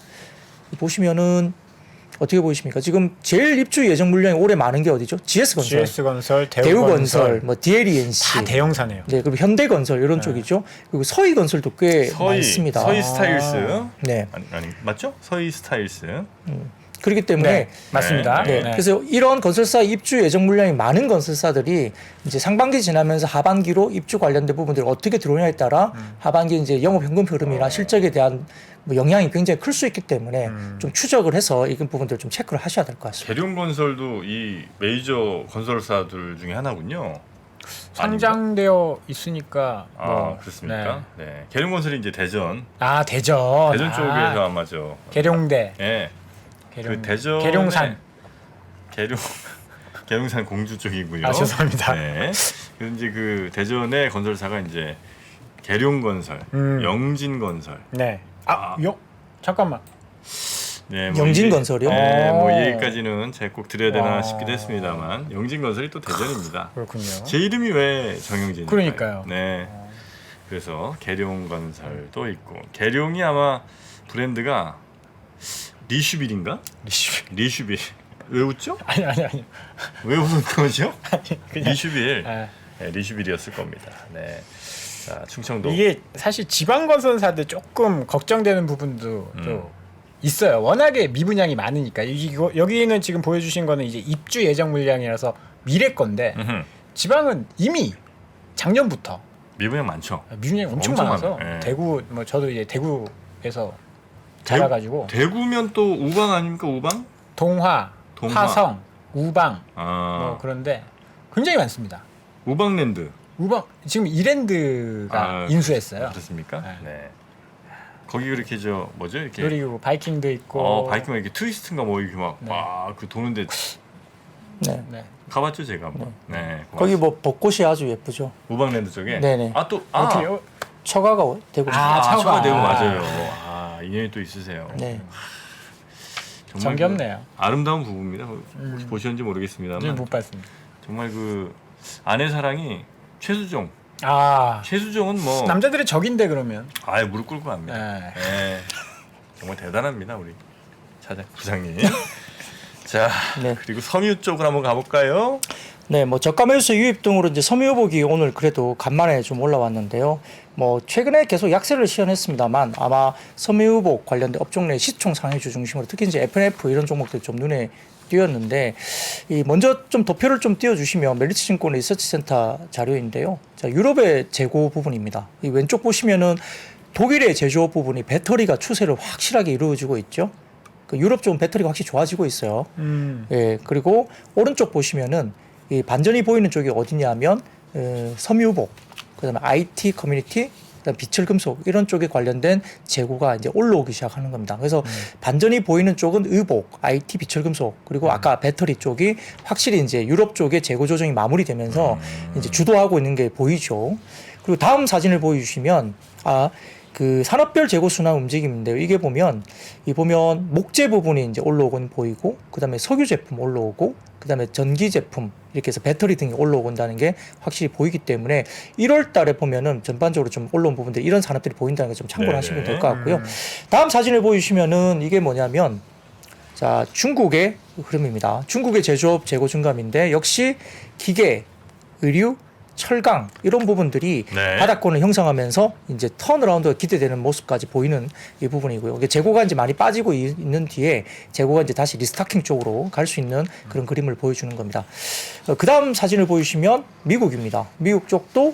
Speaker 3: 보시면은 어떻게 보이십니까? 지금 제일 입주 예정 물량이 올해 많은 게 어디죠? GS건설,
Speaker 2: GS건설,
Speaker 3: 대우건설, 뭐 DLENC,
Speaker 2: 다 대형사네요.
Speaker 3: 네, 그리고 현대건설 이런 쪽이죠. 그리고 서희건설도 꽤 많습니다.
Speaker 1: 서희 스타일스.
Speaker 3: 네,
Speaker 1: 아니 맞죠? 서희 스타일스.
Speaker 3: 그렇기 때문에
Speaker 2: 네, 맞습니다.
Speaker 3: 네.
Speaker 2: 네.
Speaker 3: 그래서 이런 건설사 입주 예정 물량이 많은 건설사들이 이제 상반기 지나면서 하반기로 입주 관련된 부분들이 어떻게 들어오냐에 따라 하반기 이제 영업 현금 흐름이나 실적에 대한 뭐 영향이 굉장히 클 수 있기 때문에 좀 추적을 해서 이런 부분들 좀 체크를 하셔야 될 것 같습니다.
Speaker 1: 계룡건설도 이 메이저 건설사들 중에 하나군요.
Speaker 2: 상장되어 있으니까 뭐,
Speaker 1: 그렇습니까? 네. 계룡건설이 이제 대전
Speaker 2: 대전.
Speaker 1: 쪽에서 아마 저
Speaker 2: 계룡대.
Speaker 1: 네. 그 대전
Speaker 2: 계룡산.
Speaker 1: 계룡산 공주 쪽이고요.
Speaker 2: 죄송합니다.
Speaker 1: 네. 그래서 이제 그 대전의 건설사가 이제 계룡건설, 영진건설.
Speaker 2: 네. 잠깐만.
Speaker 1: 네,
Speaker 3: 영진건설이요?
Speaker 1: 네, 뭐
Speaker 2: 오.
Speaker 1: 이 얘기까지는 제가 꼭 드려야 되나
Speaker 2: 와.
Speaker 1: 싶기도 했습니다만 영진건설이 또 대전입니다.
Speaker 2: 그렇군요.
Speaker 1: 제 이름이 왜 정영진일까요?
Speaker 2: 그러니까요.
Speaker 1: 네. 그래서 계룡건설도 있고 계룡이 아마 브랜드가 리슈빌인가? 리슈빌. 왜 웃죠?
Speaker 2: 아니.
Speaker 1: 왜 웃는 거죠?
Speaker 2: 그냥
Speaker 1: 리슈빌.
Speaker 2: 아,
Speaker 1: 네, 리슈빌이었을 겁니다. 네. 자, 충청도.
Speaker 2: 이게 사실 지방 건설사들 조금 걱정되는 부분도 또 있어요. 워낙에 미분양이 많으니까. 여기는 지금 보여주신 거는 이제 입주 예정 물량이라서 미래 건데
Speaker 1: 음흠.
Speaker 2: 지방은 이미 작년부터
Speaker 1: 미분양 많죠.
Speaker 2: 미분양이 엄청
Speaker 1: 엄청
Speaker 2: 많아서
Speaker 1: 많아요. 예.
Speaker 2: 대구 뭐 저도 이제 대구에서 자라가지고
Speaker 1: 대구면 또 우방 아닙니까? 우방?
Speaker 2: 동화, 화성, 우방 뭐
Speaker 1: 아.
Speaker 2: 그런데 굉장히 많습니다.
Speaker 1: 우방랜드.
Speaker 2: 우방 지금 이랜드가 인수했어요.
Speaker 1: 그렇습니까?
Speaker 2: 네.
Speaker 1: 네. 거기 그렇게 저 뭐죠? 이렇게
Speaker 2: 그리고 바이킹도 있고.
Speaker 1: 바이크만 이렇게 트위스트인가 뭐 이렇게 막
Speaker 2: 네.
Speaker 1: 그 도는데
Speaker 3: 네.
Speaker 2: 네.
Speaker 1: 가봤죠 제가 한번. 네.
Speaker 3: 거기 뭐 벚꽃이 아주 예쁘죠.
Speaker 1: 우방랜드 쪽에.
Speaker 3: 네네.
Speaker 1: 아
Speaker 3: 처가가 되고
Speaker 1: 처가 되고
Speaker 2: 아.
Speaker 1: 맞아요. 인연이 또 있으세요.
Speaker 3: 네.
Speaker 1: 정말
Speaker 2: 정겹네요.
Speaker 1: 아름다운 부부입니다. 혹시 보셨는지 모르겠습니다만
Speaker 2: 못 봤습니다.
Speaker 1: 정말 그 아내 사랑이 최수종.
Speaker 2: 아
Speaker 1: 최수종은 뭐
Speaker 2: 남자들의 적인데 그러면.
Speaker 1: 아예 무릎 꿇고 갑니다.
Speaker 2: 네.
Speaker 1: 네. 정말 대단합니다 우리 부장님. 자
Speaker 3: 네.
Speaker 1: 그리고 섬유 쪽으로 한번 가볼까요?
Speaker 3: 네, 뭐 저가 매수세 유입 등으로 이제 섬유유복이 오늘 그래도 간만에 좀 올라왔는데요. 뭐 최근에 계속 약세를 시현했습니다만 아마 섬유유복 관련된 업종 내 시총 상위주 중심으로 특히 이제 F&F 이런 종목들이 좀 눈에 띄었는데 이 먼저 좀 도표를 좀 띄워주시면 멜리츠증권 리서치센터 자료인데요. 자, 유럽의 재고 부분입니다. 이 왼쪽 보시면은 독일의 제조업 부분이 배터리가 추세를 확실하게 이루어지고 있죠. 그 유럽 쪽은 배터리가 확실히 좋아지고 있어요. 예, 그리고 오른쪽 보시면은 이 반전이 보이는 쪽이 어디냐면 섬유복, 그다음에 IT 커뮤니티, 그다음 비철 금속 이런 쪽에 관련된 재고가 이제 올라오기 시작하는 겁니다. 그래서 반전이 보이는 쪽은 의복, IT, 비철 금속 그리고 아까 배터리 쪽이 확실히 이제 유럽 쪽의 재고 조정이 마무리되면서 이제 주도하고 있는 게 보이죠. 그리고 다음 사진을 보여주시면 그 산업별 재고 순환 움직임인데요. 이게 보면 목재 부분이 이제 올라오곤 보이고, 그다음에 석유 제품 올라오고, 그다음에 전기 제품 이렇게 해서 배터리 등이 올라오곤다는 게 확실히 보이기 때문에 1월 달에 보면은 전반적으로 좀 올라온 부분들 이런 산업들이 보인다는 걸 좀 참고를 하시면 될 것 같고요. 다음 사진을 보여주시면은 이게 뭐냐면 자, 중국의 흐름입니다. 중국의 제조업 재고 증감인데 역시 기계, 의류, 철강 이런 부분들이
Speaker 1: 네.
Speaker 3: 바닥권을 형성하면서 이제 턴어라운드가 기대되는 모습까지 보이는 이 부분이고요. 이게 재고가 이제 많이 빠지고 있는 뒤에 재고가 이제 다시 리스타킹 쪽으로 갈 수 있는 그런 그림을 보여주는 겁니다. 그다음 사진을 보여주시면 미국입니다. 미국 쪽도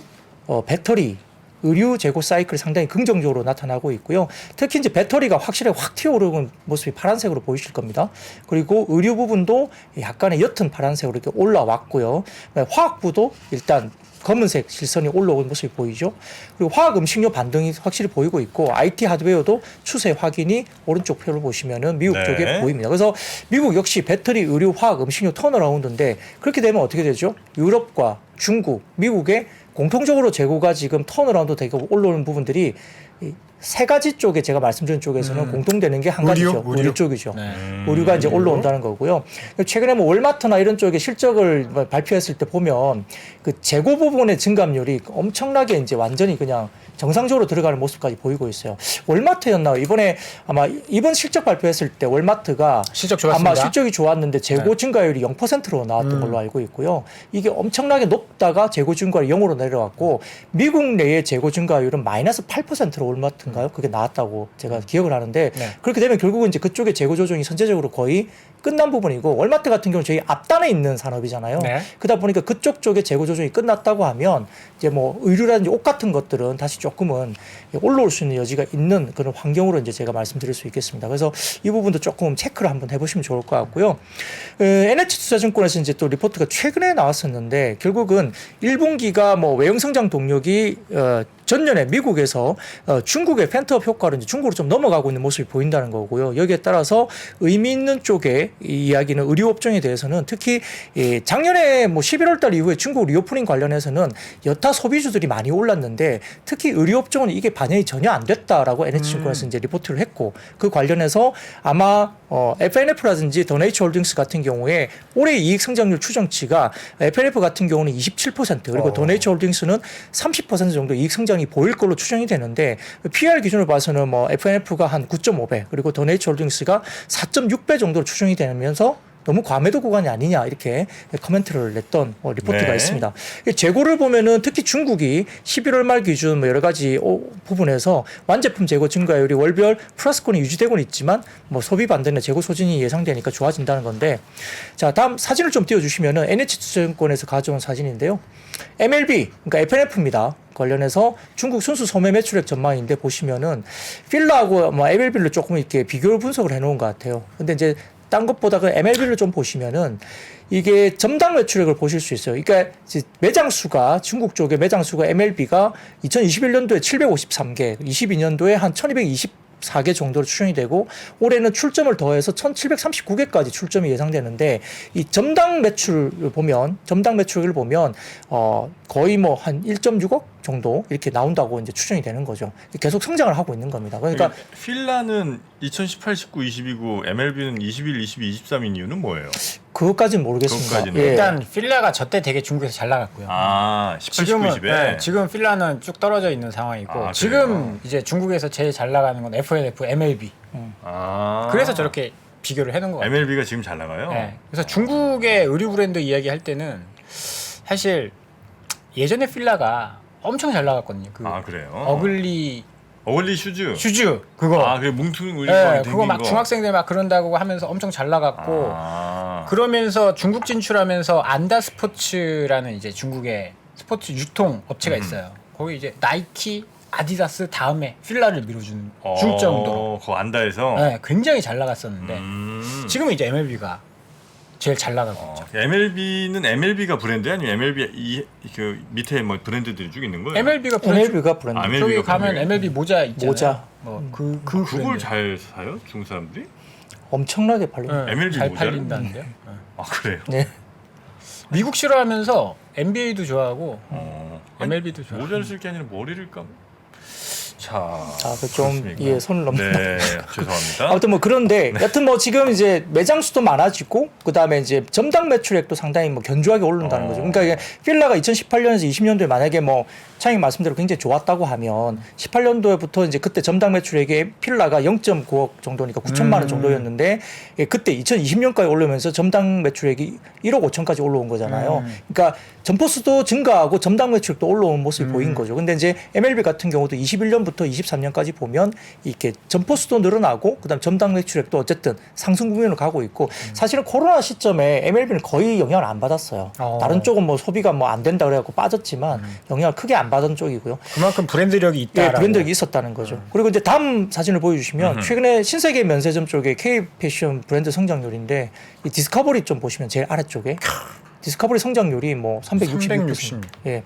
Speaker 3: 배터리 의류 재고 사이클이 상당히 긍정적으로 나타나고 있고요. 특히 이제 배터리가 확실히 확 튀어오르는 모습이 파란색으로 보이실 겁니다. 그리고 의류 부분도 약간의 옅은 파란색으로 이렇게 올라왔고요. 화학부도 일단 검은색 실선이 올라오는 모습이 보이죠. 그리고 화학 음식료 반등이 확실히 보이고 있고 IT 하드웨어도 추세 확인이 오른쪽 표를 보시면은 미국
Speaker 1: 네.
Speaker 3: 쪽에 보입니다. 그래서 미국 역시 배터리, 의류, 화학, 음식료 턴어라운드인데 그렇게 되면 어떻게 되죠? 유럽과 중국, 미국의 공통적으로 재고가 지금 턴어라운드 되고 올라오는 부분들이 이 세 가지 쪽에 제가 말씀드린 쪽에서는 공통되는 게 한 가지죠. 의류 쪽이죠.
Speaker 2: 네.
Speaker 3: 의류가 이제 올라온다는 거고요. 최근에 뭐 월마트나 이런 쪽에 실적을 발표했을 때 보면 그 재고 부분의 증감률이 엄청나게 이제 완전히 그냥 정상적으로 들어가는 모습까지 보이고 있어요. 월마트였나 이번에 아마 이번 실적 발표했을 때 월마트가
Speaker 2: 실적 좋았습니다.
Speaker 3: 아마 실적이 좋았는데 재고 증가율이 0%로 나왔던 걸로 알고 있고요. 이게 엄청나게 높다가 재고 증가율이 0으로 내려왔고 미국 내의 재고 증가율은 마이너스 8%로 월마트인가요? 그게 나왔다고 제가 기억을 하는데
Speaker 2: 네.
Speaker 3: 그렇게 되면 결국은 이제 그쪽의 재고 조정이 선제적으로 거의 끝난 부분이고 월마트 같은 경우는 저희 앞단에 있는 산업이잖아요.
Speaker 2: 네.
Speaker 3: 그러다 보니까 그쪽 쪽에 재고 조정이 끝났다고 하면 이제 뭐 의류라든지 옷 같은 것들은 다시 조금은 올라올 수 있는 여지가 있는 그런 환경으로 이제 제가 말씀드릴 수 있겠습니다. 그래서 이 부분도 조금 체크를 한번 해보시면 좋을 것 같고요. NH투자증권에서 이제 또 리포트가 최근에 나왔었는데 결국은 1분기가 뭐 외형 성장 동력이 전년에 미국에서 중국의 펜트업 효과로 이제 중국으로 좀 넘어가고 있는 모습이 보인다는 거고요. 여기에 따라서 의미 있는 쪽에 이 이야기는 의류업종에 대해서는 특히 작년에 뭐 11월 달 이후에 중국 리오프닝 관련해서는 여타 소비주들이 많이 올랐는데 특히 의류업종은 이게 반영이 전혀 안 됐다라고 NH증권에서 이제 리포트를 했고 그 관련해서 아마 FNF라든지 더네이처홀딩스 같은 경우에 올해 이익 성장률 추정치가 FNF 같은 경우는 27% 그리고 더네이처홀딩스는 30% 정도 이익 성장이 보일 걸로 추정이 되는데 PER 기준으로 봐서는 뭐 FNF가 한 9.5배 그리고 더네이처홀딩스가 4.6배 정도로 추정이 되면서 너무 과매도 구간이 아니냐 이렇게 코멘트를 냈던 리포트가
Speaker 1: 네.
Speaker 3: 있습니다. 재고를 보면은 특히 중국이 11월 말 기준 뭐 여러 가지 부분에서 완제품 재고 증가율이 월별 플러스권이 유지되고는 있지만 뭐 소비 반등이나 재고 소진이 예상되니까 좋아진다는 건데 자 다음 사진을 좀 띄워주시면은 NH투자증권에서 가져온 사진인데요. MLB 그러니까 FNF입니다. 관련해서 중국 순수 소매 매출액 전망인데 보시면은 필라하고 뭐 MLB를 조금 이렇게 비교 분석을 해놓은 것 같아요. 근데 이제 딴 것보다 그 MLB를 좀 보시면은 이게 점당 매출액을 보실 수 있어요. 그러니까 매장 수가 중국 쪽의 매장 수가 MLB가 2021년도에 753개, 22년도에 한 1224개 정도로 추정이 되고 올해는 출점을 더해서 1739개까지 출점이 예상되는데 이 점당 매출을 보면 점당 매출액을 보면 거의 뭐 한 1.6억 정도 이렇게 나온다고 이제 추정이 되는 거죠. 계속 성장을 하고 있는 겁니다. 그러니까
Speaker 1: 필라는 2018, 19, 20이고 MLB는 21, 22, 23인 이유는 뭐예요?
Speaker 3: 그것까지는 모르겠습니다.
Speaker 1: 그것까지는.
Speaker 3: 예.
Speaker 2: 일단 필라가 저때 되게 중국에서 잘 나갔고요.
Speaker 1: 아, 18, 19,
Speaker 2: 지금은
Speaker 1: 20에.
Speaker 2: 네, 지금 필라는 쭉 떨어져 있는 상황이고
Speaker 1: 아,
Speaker 2: 지금
Speaker 1: 그래요?
Speaker 2: 이제 중국에서 제일 잘 나가는 건 FNF, MLB.
Speaker 1: 아.
Speaker 2: 그래서 저렇게 비교를 해놓은 것 같아요.
Speaker 1: MLB가 지금 잘 나가요?
Speaker 2: 네. 그래서 중국의 의류 브랜드 이야기할 때는 사실 예전에 필라가 엄청 잘 나갔거든요. 그
Speaker 1: 아, 그래요?
Speaker 2: 어글리
Speaker 1: 슈즈.
Speaker 2: 그거.
Speaker 1: 아, 그게 뭉퉁
Speaker 2: 네, 그거 막 중학생들 막 그런다고 하면서 엄청 잘 나갔고 그러면서 중국 진출하면서 안다 스포츠라는 이제 중국의 스포츠 유통 업체가 있어요. 거기 이제 나이키, 아디다스 다음에 필라를 밀어주는 줄 정도로.
Speaker 1: 그 안다에서.
Speaker 2: 네, 굉장히 잘 나갔었는데 지금은 이제 MLB가 제일 잘 나가고 있죠.
Speaker 1: MLB는 MLB가 브랜드야 아니면 MLB 그 밑에 뭐 브랜드들이 쭉 있는 거예요?
Speaker 2: MLB가 브랜드.
Speaker 3: MLB가 브랜드.
Speaker 1: MLB
Speaker 2: 저기
Speaker 1: 가
Speaker 2: 가면
Speaker 1: 브랜드.
Speaker 2: MLB 모자 있잖아요.
Speaker 3: 모자.
Speaker 2: 뭐그
Speaker 1: 그걸
Speaker 2: 브랜드.
Speaker 1: 잘 사요? 중국 사람들이?
Speaker 3: 엄청나게 팔립니다.
Speaker 2: 네,
Speaker 1: MLB
Speaker 2: 잘
Speaker 1: 모자를?
Speaker 2: 팔린다는데요. 네.
Speaker 1: 아, 그래요?
Speaker 3: 네.
Speaker 2: 미국 싫어하면서 NBA도 좋아하고
Speaker 1: 아니,
Speaker 2: MLB도 좋아하고.
Speaker 1: 모자를 쓸 게 아니라 머리를 감. 자,
Speaker 3: 좀
Speaker 1: 그렇습니까?
Speaker 3: 예, 손을 넘는.
Speaker 1: 네, 죄송합니다.
Speaker 3: 아무튼 뭐 그런데 여튼 뭐 지금 이제 매장 수도 많아지고 그다음에 이제 점당 매출액도 상당히 뭐 견조하게 오른다는 거죠. 그러니까 이게 필라가 2018년에서 20년도에 만약에 뭐 차장님 말씀대로 굉장히 좋았다고 하면 18년도에부터 이제 그때 점당 매출액이 필라가 0.9억 정도니까 9천만 원 정도였는데 예, 그때 2020년까지 오르면서 점당 매출액이 1억 5천까지 올라온 거잖아요. 그러니까 점포 수도 증가하고 점당 매출도 올라온 모습이 보인 거죠. 근데 이제 MLB 같은 경우도 21년부터 23년까지 보면 이렇게 점포 수도 늘어나고 그다음 점당 매출액도 어쨌든 상승 국면으로 가고 있고 사실은 코로나 시점에 MLB는 거의 영향을 안 받았어요. 다른 쪽은 뭐 소비가 뭐 안 된다 그래갖고 빠졌지만 영향을 크게 안 받은 쪽이고요.
Speaker 2: 그만큼 브랜드력이 있다.
Speaker 3: 예, 브랜드력이 있었다는 거죠. 그리고 이제 다음 사진을 보여주시면 최근에 신세계 면세점 쪽에 K 패션 브랜드 성장률인데 이 디스커버리 좀 보시면 제일 아래쪽에 디스커버리 성장률이 뭐 366%. 예.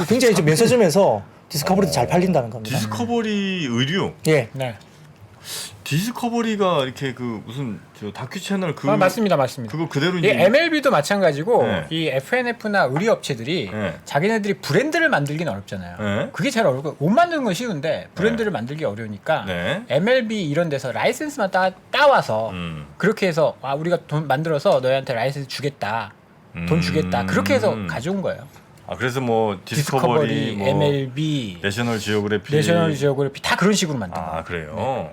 Speaker 3: 굉장히 이제 면세점에서 디스커버리도 잘 팔린다는 겁니다.
Speaker 1: 디스커버리 의류.
Speaker 3: 예.
Speaker 2: 네.
Speaker 1: 디스커버리가 이렇게 그 무슨 저 다큐 채널 그
Speaker 2: 맞습니다.
Speaker 1: 그거 그대로
Speaker 2: 이
Speaker 1: 이제
Speaker 2: MLB도 마찬가지고
Speaker 1: 네.
Speaker 2: 이 FNF나 의류 업체들이
Speaker 1: 네.
Speaker 2: 자기네들이 브랜드를 만들기는 어렵잖아요.
Speaker 1: 네.
Speaker 2: 그게 제일 어렵고 옷 만드는 건 쉬운데 브랜드를 만들기 어려우니까
Speaker 1: 네.
Speaker 2: MLB 이런 데서 라이센스만 따와서 그렇게 해서 우리가 돈 만들어서 너희한테 라이센스 주겠다. 돈 주겠다. 그렇게 해서 가져온 거예요.
Speaker 1: 아 그래서 뭐 디스커버리, 뭐
Speaker 2: MLB,
Speaker 1: 내셔널 지오그래피,
Speaker 2: 내셔널 지오그래피 다 그런 식으로 만든 거예요.
Speaker 1: 아 그래요.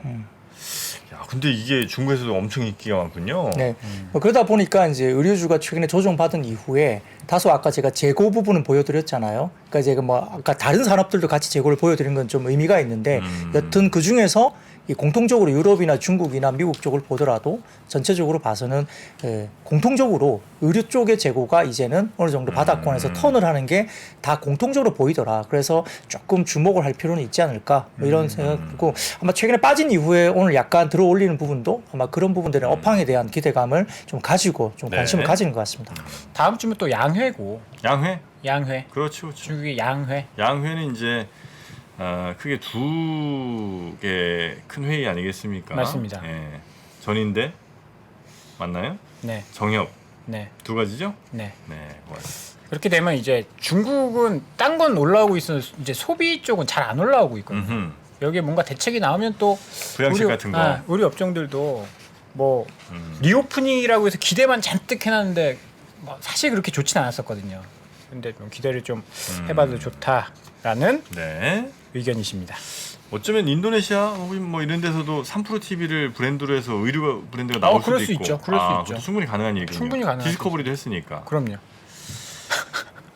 Speaker 1: 야 근데 이게 중국에서도 엄청 인기가 많군요.
Speaker 3: 네. 뭐 그러다 보니까 이제 의류주가 최근에 조정받은 이후에 다소 아까 제가 재고 부분은 보여드렸잖아요. 그러니까 제가 뭐 아까 다른 산업들도 같이 재고를 보여드린 건 좀 의미가 있는데 여튼 그 중에서 이 공통적으로 유럽이나 중국이나 미국 쪽을 보더라도 전체적으로 봐서는 공통적으로 의류 쪽의 재고가 이제는 어느 정도 바닥권에서 턴을 하는 게 다 공통적으로 보이더라. 그래서 조금 주목을 할 필요는 있지 않을까 뭐 이런 생각이고 아마 최근에 빠진 이후에 오늘 약간 들어 올리는 부분도 아마 그런 부분들의 업황에 대한 기대감을 좀 가지고 좀 관심을
Speaker 1: 네.
Speaker 3: 가지는 것 같습니다.
Speaker 2: 다음 주면 또 양회고.
Speaker 1: 양회?
Speaker 2: 양회.
Speaker 1: 그렇죠.
Speaker 2: 중국의 양회.
Speaker 1: 양회는 이제 크게 두 개 큰 회의 아니겠습니까?
Speaker 2: 맞습니다.
Speaker 1: 예. 전인대 맞나요?
Speaker 2: 네.
Speaker 1: 정협
Speaker 2: 네.
Speaker 1: 두 가지죠?
Speaker 2: 네.
Speaker 1: 네, 고맙습니다.
Speaker 2: 그렇게 되면 이제 중국은 딴 건 올라오고 있어서 이제 소비 쪽은 잘 안 올라오고 있거든요. 여기에 뭔가 대책이 나오면 또
Speaker 1: 부양책 같은 거.
Speaker 2: 우리 업종들도 뭐 리오프닝이라고 해서 기대만 잔뜩 해놨는데 뭐 사실 그렇게 좋진 않았었거든요. 근데 좀 기대를 좀 해봐도 좋다라는
Speaker 1: 네.
Speaker 2: 의견이십니다.
Speaker 1: 어쩌면 인도네시아 혹은 뭐 이런 데서도 3프로 TV를 브랜드로 해서 의류 브랜드가 나올 수도
Speaker 2: 그럴 수
Speaker 1: 있고.
Speaker 2: 있죠. 그럴 수 있죠.
Speaker 1: 그것도 충분히 가능한 얘기군요.
Speaker 2: 충분히 가능하죠.
Speaker 1: 디스커버리도 했으니까.
Speaker 2: 그럼요.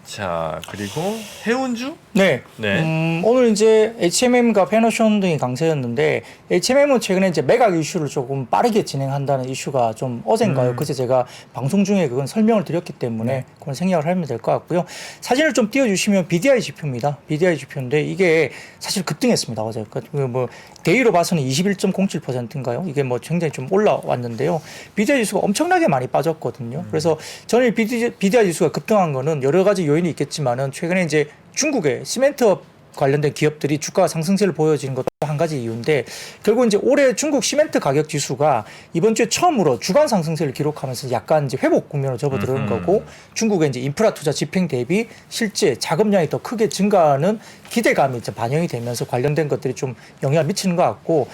Speaker 1: 자 그리고 해운주?
Speaker 3: 네.
Speaker 1: 네.
Speaker 3: 오늘 이제 H&M과 패너션 등이 강세였는데 H&M은 최근에 이제 매각 이슈를 조금 빠르게 진행한다는 이슈가 좀 어젠가요. 그래서 제가 방송 중에 그건 설명을 드렸기 때문에 그건 생략을 하면 될 것 같고요. 사진을 좀 띄워주시면 BDI 지표입니다. BDI 지표인데 이게 사실 급등했습니다. 어제 뭐 데이로 봐서는 21.07%인가요? 이게 뭐 굉장히 좀 올라왔는데요. BDI 지수가 엄청나게 많이 빠졌거든요. 그래서 저는 BDI 지수가 급등한 거는 여러 가지 요인이 있겠지만은 최근에 이제 중국의 시멘트업 관련된 기업들이 주가 상승세를 보여지는 것도 한 가지 이유인데 결국 이제 올해 중국 시멘트 가격 지수가 이번 주에 처음으로 주간 상승세를 기록하면서 약간 이제 회복 국면으로 접어들어는 거고 중국의 이제 인프라 투자 집행 대비 실제 자금량이 더 크게 증가하는 기대감이 이제 반영이 되면서 관련된 것들이 좀 영향을 미치는 것 같고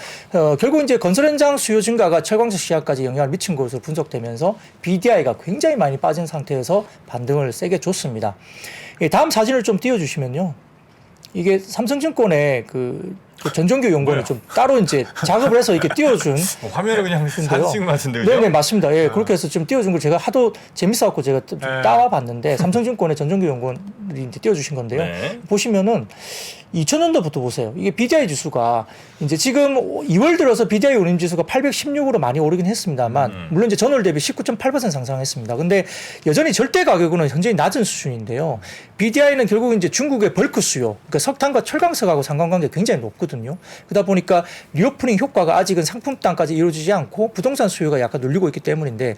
Speaker 3: 결국 이제 건설 현장 수요 증가가 철광석 시장까지 영향을 미친 것으로 분석되면서 BDI가 굉장히 많이 빠진 상태에서 반등을 세게 줬습니다. 다음 사진을 좀 띄워주시면요. 이게 삼성증권의 그 전종규 연구원이 좀 따로 이제 작업을 해서 이렇게 띄워준
Speaker 1: 화면을 그냥 사진 찍은 것 같은데 그죠?
Speaker 3: 네네 맞습니다. 예, 그렇게 해서 좀 띄워준 걸 제가 하도 재밌어갖고 제가 좀 따와봤는데 삼성증권의 전종규 연구원이 이제 띄워주신 건데요.
Speaker 1: 네.
Speaker 3: 보시면은 2000년도부터 보세요. 이게 BDI 지수가 이제 지금 2월 들어서 BDI 운임 지수가 816으로 많이 오르긴 했습니다만 물론 이제 전월 대비 19.8% 상승했습니다. 근데 여전히 절대 가격은 굉장히 낮은 수준인데요. BDI는 결국 이제 중국의 벌크 수요, 그러니까 석탄과 철강석하고 상관관계가 굉장히 높거든요. 그러다 보니까 리오프닝 효과가 아직은 상품단까지 이루어지지 않고 부동산 수요가 약간 눌리고 있기 때문인데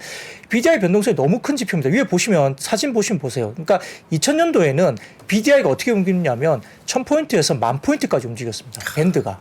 Speaker 3: BDI 변동성이 너무 큰 지표입니다. 위에 보시면 사진 보시면 보세요. 그러니까 2000년도에는 BDI가 어떻게 움직이냐면 1000포인트에서 10,000포인트까지 움직였습니다. 밴드가.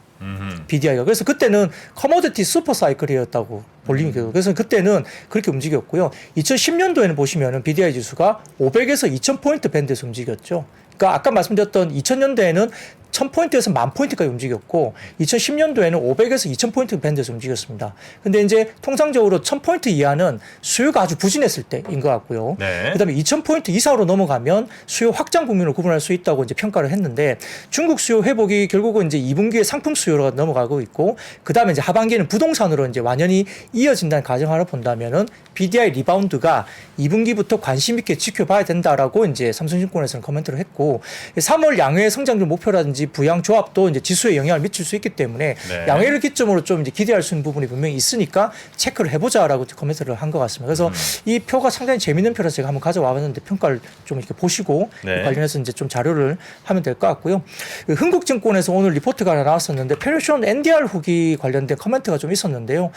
Speaker 3: BDI가. 그래서 그때는 커머디티 슈퍼 사이클이었다고 볼륨이 그래서 그때는 그렇게 움직였고요. 2010년도에는 보시면은 BDI 지수가 500에서 2000포인트 밴드에서 움직였죠. 그러니까 아까 말씀드렸던 2000년대에는 1000포인트에서 10,000포인트까지 움직였고 2010년도에는 500에서 2000포인트 밴드에서 움직였습니다. 근데 이제 통상적으로 1000포인트 이하는 수요가 아주 부진했을 때인 것 같고요.
Speaker 1: 네.
Speaker 3: 그다음에 2000포인트 이상으로 넘어가면 수요 확장 국면으로 구분할 수 있다고 이제 평가를 했는데 중국 수요 회복이 결국은 이제 2분기에 상품 수요로 넘어가고 있고 그다음에 이제 하반기에는 부동산으로 이제 완연히 이어진다는 가정하를 본다면은 BDI 리바운드가 2분기부터 관심 있게 지켜봐야 된다라고 이제 삼성증권에서는 코멘트를 했고 3월 양회 성장률 목표라든지 부양 조합도 이제 지수에 영향을 미칠 수 있기 때문에
Speaker 1: 네.
Speaker 3: 양회를 기점으로 좀 이제 기대할 수 있는 부분이 분명히 있으니까 체크를 해보자라고 코멘트를 한 것 같습니다. 그래서 이 표가 상당히 재밌는 표라서 제가 한번 가져와 봤는데 평가를 좀 이렇게 보시고
Speaker 1: 네.
Speaker 3: 관련해서 이제 좀 자료를 하면 될 것 같고요. 그 흥국증권에서 오늘 리포트가 하나 나왔었는데 페르션 NDR 후기 관련된 코멘트가 좀 있었는데요.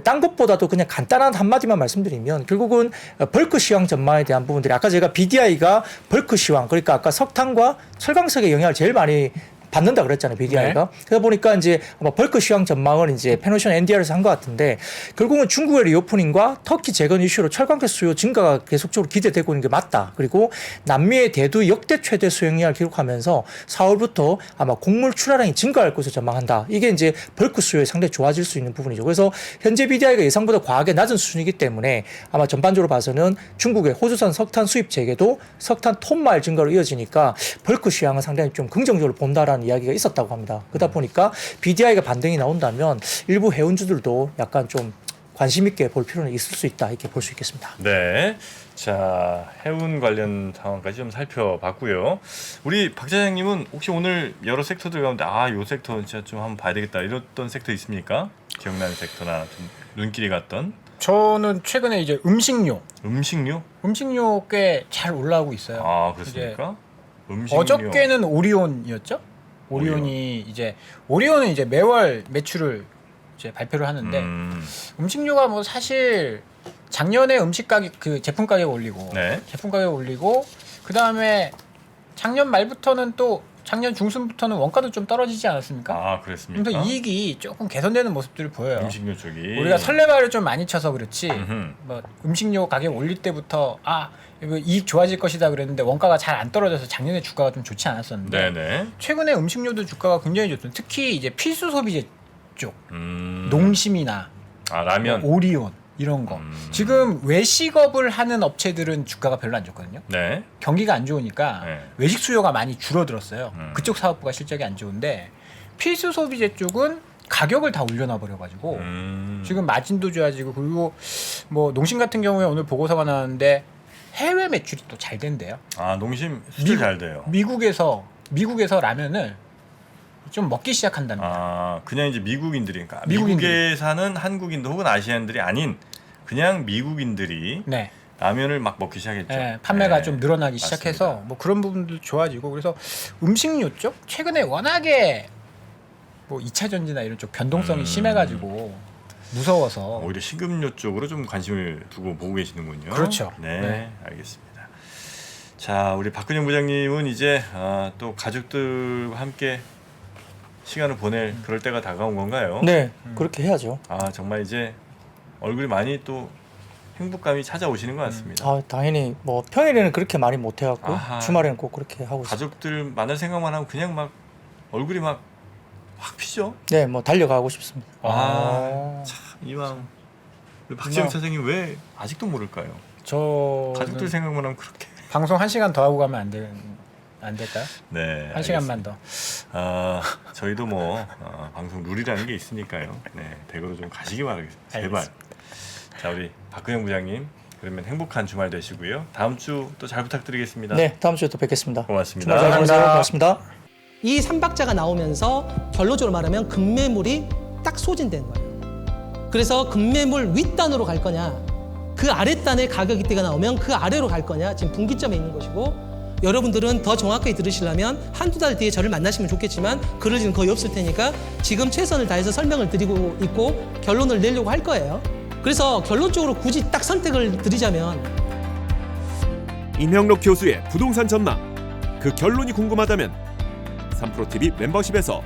Speaker 3: 딴 것보다도 그냥 간단한 한마디만 말씀드리면 결국은 벌크 시황 전망에 대한 부분들이 아까 제가 BDI가 벌크 시황 그러니까 아까 석탄과 철강석의 영향을 제일 많이 받는다 그랬잖아요, BDI가. 네. 그러다 보니까 이제 아마 벌크 시황 전망을 이제 페노션 NDR에서 한 것 같은데 결국은 중국의 리오프닝과 터키 재건 이슈로 철강석 수요 증가가 계속적으로 기대되고 있는 게 맞다. 그리고 남미의 대두 역대 최대 수용량을 기록하면서 4월부터 아마 곡물 출하량이 증가할 것으로 전망한다. 이게 이제 벌크 수요에 상당히 좋아질 수 있는 부분이죠. 그래서 현재 BDI가 예상보다 과하게 낮은 수준이기 때문에 아마 전반적으로 봐서는 중국의 호주산 석탄 수입 재개도 석탄 톤마일 증가로 이어지니까 벌크 시황은 상당히 좀 긍정적으로 본다라는 이야기가 있었다고 합니다. 그러다 보니까 BDI가 반등이 나온다면 일부 해운주들도 약간 좀 관심 있게 볼 필요는 있을 수 있다 이렇게 볼 수 있겠습니다.
Speaker 1: 네. 자, 해운 관련 상황까지 좀 살펴봤고요. 우리 박 차장님은 혹시 오늘 여러 섹터들 가운데 요 섹터 진짜 좀 한번 봐야 되겠다 이랬던 섹터 있습니까? 기억나는 섹터나 좀 눈길이 갔던?
Speaker 2: 저는 최근에 이제 음식료 꽤 잘 올라오고 있어요.
Speaker 1: 아, 그렇습니까? 음식료.
Speaker 2: 어저께는 오리온이었죠? 오리온이 이제 오리온은 이제 매월 매출을 이제 발표를 하는데 음식료가 뭐 사실 작년에 음식 가격 그 제품 가격 올리고
Speaker 1: 네.
Speaker 2: 제품 가격 올리고 그 다음에 작년 말부터는 또 작년 중순부터는 원가도 좀 떨어지지 않았습니까?
Speaker 1: 아, 그랬습니까?
Speaker 2: 그래서 이익이 조금 개선되는 모습들을 보여요.
Speaker 1: 음식료 쪽이
Speaker 2: 우리가 설레발을 좀 많이 쳐서 그렇지
Speaker 1: 음흠.
Speaker 2: 뭐 음식료 가격 올릴 때부터 이거 이익 좋아질 것이다 그랬는데 원가가 잘 안 떨어져서 작년에 주가가 좀 좋지 않았었는데
Speaker 1: 네네.
Speaker 2: 최근에 음식료도 주가가 굉장히 좋습니다. 특히 이제 필수 소비재 쪽 농심이나
Speaker 1: 라면,
Speaker 2: 오리온 이런 거 지금 외식업을 하는 업체들은 주가가 별로 안 좋거든요.
Speaker 1: 네.
Speaker 2: 경기가 안 좋으니까
Speaker 1: 네.
Speaker 2: 외식 수요가 많이 줄어들었어요. 그쪽 사업부가 실적이 안 좋은데 필수 소비재 쪽은 가격을 다 올려놔 버려가지고 지금 마진도 좋아지고 그리고 뭐 농심 같은 경우에 오늘 보고서가 나왔는데 해외 매출이 또 잘 된대요.
Speaker 1: 농심 수출 잘 돼요.
Speaker 2: 미국에서 라면을 좀 먹기 시작한답니다.
Speaker 1: 그냥 이제 미국인들이 그러니까 미국에 사는 한국인들 혹은 아시안들이 아닌 그냥 미국인들이
Speaker 2: 네.
Speaker 1: 라면을 막 먹기 시작했죠.
Speaker 2: 네, 판매가
Speaker 1: 네,
Speaker 2: 좀 늘어나기
Speaker 1: 맞습니다.
Speaker 2: 시작해서 뭐 그런 부분도 좋아지고 그래서 음식료 쪽 최근에 워낙에 뭐 2차 전지나 이런 쪽 변동성이 심해가지고 무서워서
Speaker 1: 오히려 식음료 쪽으로 좀 관심을 두고 보고 계시는군요.
Speaker 2: 그렇죠.
Speaker 1: 네,
Speaker 2: 네.
Speaker 1: 알겠습니다. 자, 우리 박근영 부장님은 이제 또 가족들과 함께 시간을 보낼 그럴 때가 다가온 건가요?
Speaker 3: 네, 그렇게 해야죠.
Speaker 1: 정말 이제 얼굴이 많이 또 행복감이 찾아오시는 것 같습니다.
Speaker 3: 당연히 뭐 평일에는 그렇게 많이 못 해갖고 주말에는 꼭 그렇게 하고 있습니다.
Speaker 1: 가족들 만날 생각만 하면 그냥 막 얼굴이 막 확 피죠.
Speaker 3: 네, 뭐 달려가고 싶습니다.
Speaker 1: 참 이왕 우리 박지영 선생님 왜 아직도 모를까요? 가족들 생각만 하면 그렇게.
Speaker 2: 방송 1시간 더 하고 가면 안 될까요?
Speaker 1: 네.
Speaker 2: 1시간만 더.
Speaker 1: 저희도 뭐 방송 룰이라는 게 있으니까요. 네, 댁으로 좀 가시기 바라겠습니다. 제발. 자, 우리 박근영 부장님 그러면 행복한 주말 되시고요. 다음 주 또 잘 부탁드리겠습니다.
Speaker 3: 네, 다음 주에 또 뵙겠습니다.
Speaker 1: 고맙습니다.
Speaker 3: 주말 잘 보내세요. 고맙습니다.
Speaker 4: 이 3박자가 나오면서 결론적으로 말하면 급매물이 딱 소진된 거예요. 그래서 급매물 윗단으로 갈 거냐, 그 아랫단에 가격 이때가 나오면 그 아래로 갈 거냐, 지금 분기점에 있는 것이고, 여러분들은 더 정확하게 들으시려면 한두 달 뒤에 저를 만나시면 좋겠지만 그럴 일은 거의 없을 테니까 지금 최선을 다해서 설명을 드리고 있고 결론을 내려고 할 거예요. 그래서 결론적으로 굳이 딱 선택을 드리자면
Speaker 5: 임형록 교수의 부동산 전망, 그 결론이 궁금하다면 3프로TV 멤버십에서